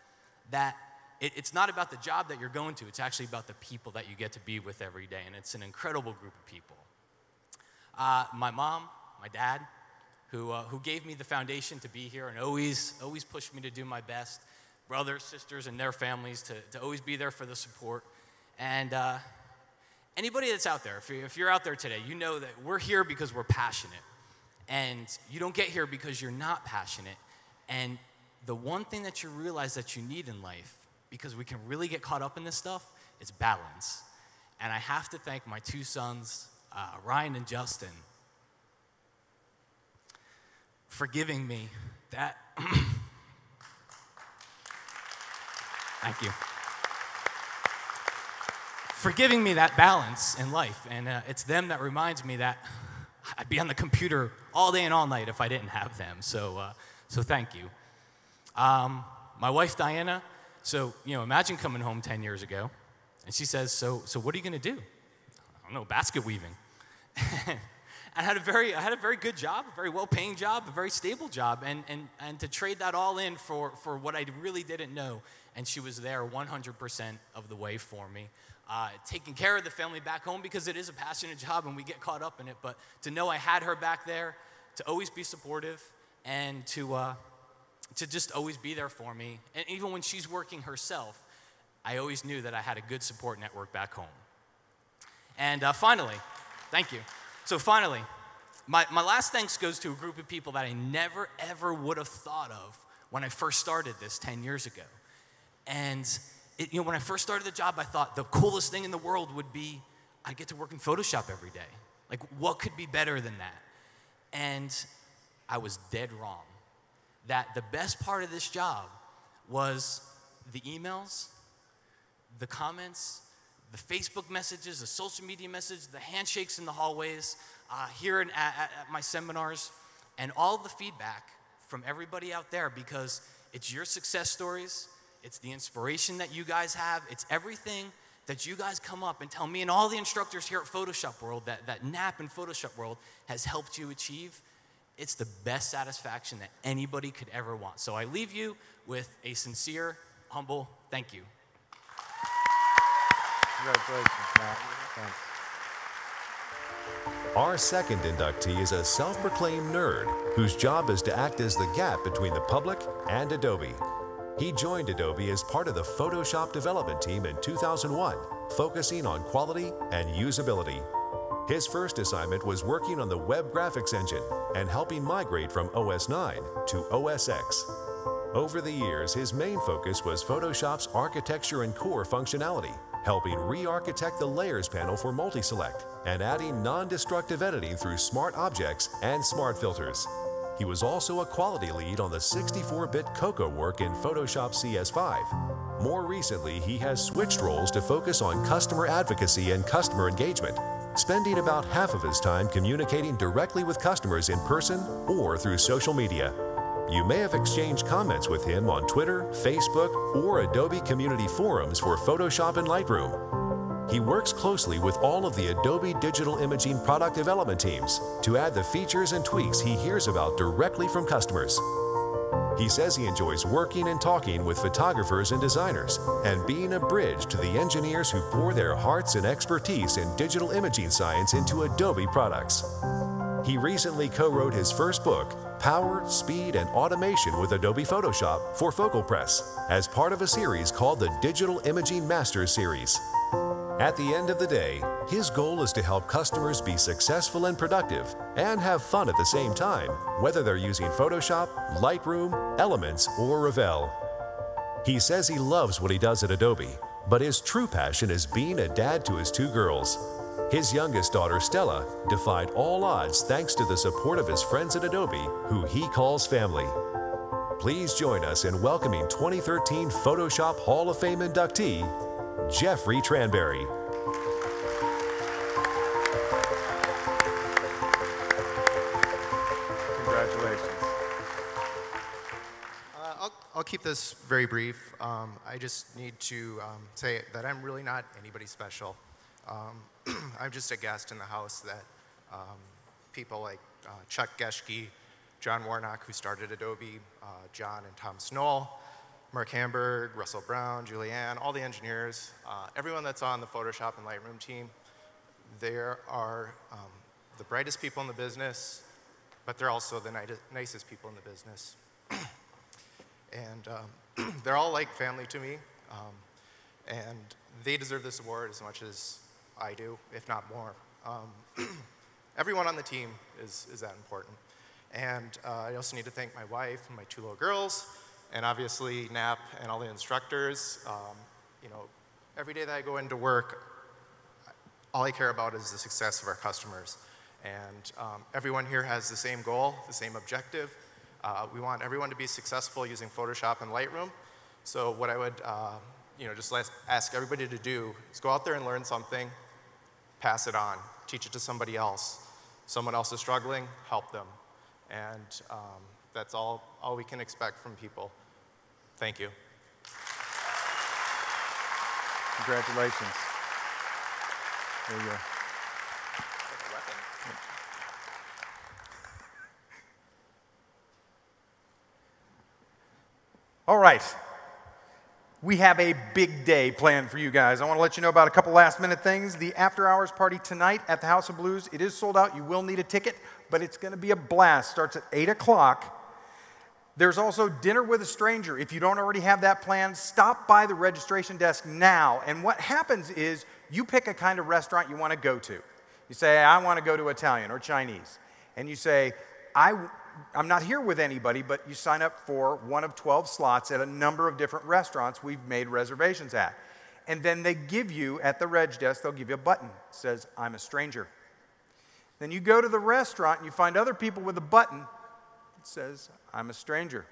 it's not about the job that you're going to, it's actually about the people that you get to be with every day, and it's an incredible group of people. My mom, my dad, who gave me the foundation to be here and always pushed me to do my best, brothers, sisters, and their families to always be there for the support, and anybody that's out there, if you're out there today, you know that we're here because we're passionate. And you don't get here because you're not passionate. And the one thing that you realize that you need in life, because we can really get caught up in this stuff, is balance. And I have to thank my two sons, Ryan and Justin, for giving me that. Thank you. For giving me that balance in life, and it's them that reminds me that I'd be on the computer all day and all night if I didn't have them. So thank you. My wife Diana. So imagine coming home 10 years ago, and she says, "So what are you going to do?" I don't know, basket weaving. I had a very good job, a very well-paying job, a very stable job, and to trade that all in for what I really didn't know, and she was there 100% of the way for me. Taking care of the family back home because it is a passionate job and we get caught up in it, but to know I had her back there, to always be supportive, and to just always be there for me. And even when she's working herself, I always knew that I had a good support network back home. And finally, thank you. So finally, my last thanks goes to a group of people that I never, ever would have thought of when I first started this 10 years ago. And when I first started the job, I thought the coolest thing in the world would be I get to work in Photoshop every day. Like, what could be better than that? And I was dead wrong. That the best part of this job was the emails, the comments, the Facebook messages, the social media messages, the handshakes in the hallways, here at my seminars, and all the feedback from everybody out there, because it's your success stories, it's the inspiration that you guys have, it's everything that you guys come up and tell me and all the instructors here at Photoshop World that NAP and Photoshop World has helped you achieve. It's the best satisfaction that anybody could ever want. So I leave you with a sincere, humble thank you. Congratulations, Matt. Thanks. Our second inductee is a self-proclaimed nerd whose job is to act as the gap between the public and Adobe. He joined Adobe as part of the Photoshop development team in 2001, focusing on quality and usability. His first assignment was working on the web graphics engine and helping migrate from OS 9 to OS X. Over the years, his main focus was Photoshop's architecture and core functionality, helping re-architect the Layers panel for multi-select and adding non-destructive editing through smart objects and smart filters. He was also a quality lead on the 64-bit Cocoa work in Photoshop CS5. More recently, he has switched roles to focus on customer advocacy and customer engagement, spending about half of his time communicating directly with customers in person or through social media. You may have exchanged comments with him on Twitter, Facebook, or Adobe community forums for Photoshop and Lightroom. He works closely with all of the Adobe digital imaging product development teams to add the features and tweaks he hears about directly from customers. He says he enjoys working and talking with photographers and designers and being a bridge to the engineers who pour their hearts and expertise in digital imaging science into Adobe products. He recently co-wrote his first book, Power, Speed, and Automation with Adobe Photoshop for Focal Press, as part of a series called the Digital Imaging Masters Series. At the end of the day, his goal is to help customers be successful and productive and have fun at the same time, whether they're using Photoshop, Lightroom, Elements, or Revell. He says he loves what he does at Adobe, but his true passion is being a dad to his two girls. His youngest daughter, Stella, defied all odds thanks to the support of his friends at Adobe, who he calls family. Please join us in welcoming 2013 Photoshop Hall of Fame inductee, Jeffrey Tranberry. Congratulations. I'll keep this very brief. I just need to say that I'm really not anybody special. I'm just a guest in the house that people like Chuck Geschke, John Warnock, who started Adobe, John and Tom Snow, Mark Hamburg, Russell Brown, Julianne, all the engineers, everyone that's on the Photoshop and Lightroom team, they are the brightest people in the business, but they're also the nicest people in the business. And they're all like family to me, and they deserve this award as much as I do, if not more. Everyone on the team is that important. And I also need to thank my wife and my two little girls, and obviously NAP and all the instructors. You know, every day that I go into work, all I care about is the success of our customers. And everyone here has the same goal, the same objective. We want everyone to be successful using Photoshop and Lightroom. So what I would just ask everybody to do is go out there and learn something, pass it on, teach it to somebody else. Someone else is struggling, help them. And that's all we can expect from people. Thank you. Congratulations. There you go. All right. We have a big day planned for you guys. I want to let you know about a couple last-minute things. The after-hours party tonight at the House of Blues, it is sold out. You will need a ticket, but it's going to be a blast. Starts at 8 o'clock. There's also Dinner with a Stranger. If you don't already have that planned, stop by the registration desk now. And what happens is you pick a kind of restaurant you want to go to. You say, I want to go to Italian or Chinese. And you say, I'm not here with anybody, but you sign up for one of 12 slots at a number of different restaurants we've made reservations at. And then they give you, at the reg desk, they'll give you a button that says, I'm a stranger. Then you go to the restaurant and you find other people with a button that says, I'm a stranger.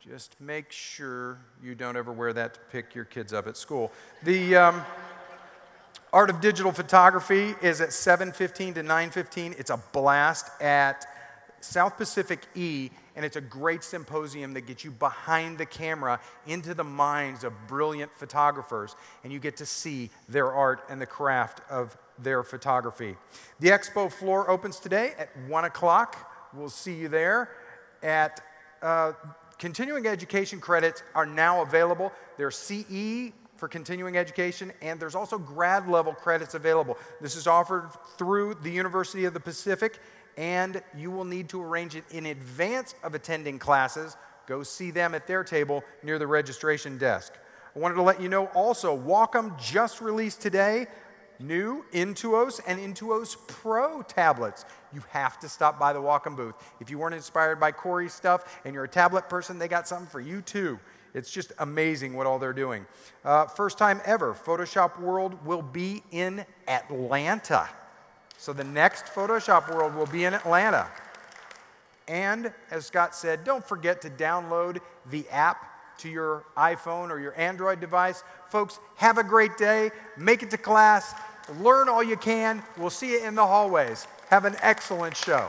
Just make sure you don't ever wear that to pick your kids up at school. The Art of Digital Photography is at 7:15 to 9:15. It's a blast at South Pacific E and it's a great symposium that gets you behind the camera into the minds of brilliant photographers, and you get to see their art and the craft of their photography. The expo floor opens today at 1 o'clock. We'll see you there. Continuing education credits are now available. There's CE for continuing education, and there's also grad level credits available. This is offered through the University of the Pacific, and you will need to arrange it in advance of attending classes. Go see them at their table near the registration desk. I wanted to let you know also, Wacom just released today new Intuos and Intuos Pro tablets. You have to stop by the Wacom booth. If you weren't inspired by Corey's stuff and you're a tablet person, they got something for you too. It's just amazing what all they're doing. First time ever, Photoshop World will be in Atlanta. So the next Photoshop World will be in Atlanta. And as Scott said, don't forget to download the app to your iPhone or your Android device. Folks, have a great day. Make it to class. Learn all you can. We'll see you in the hallways. Have an excellent show.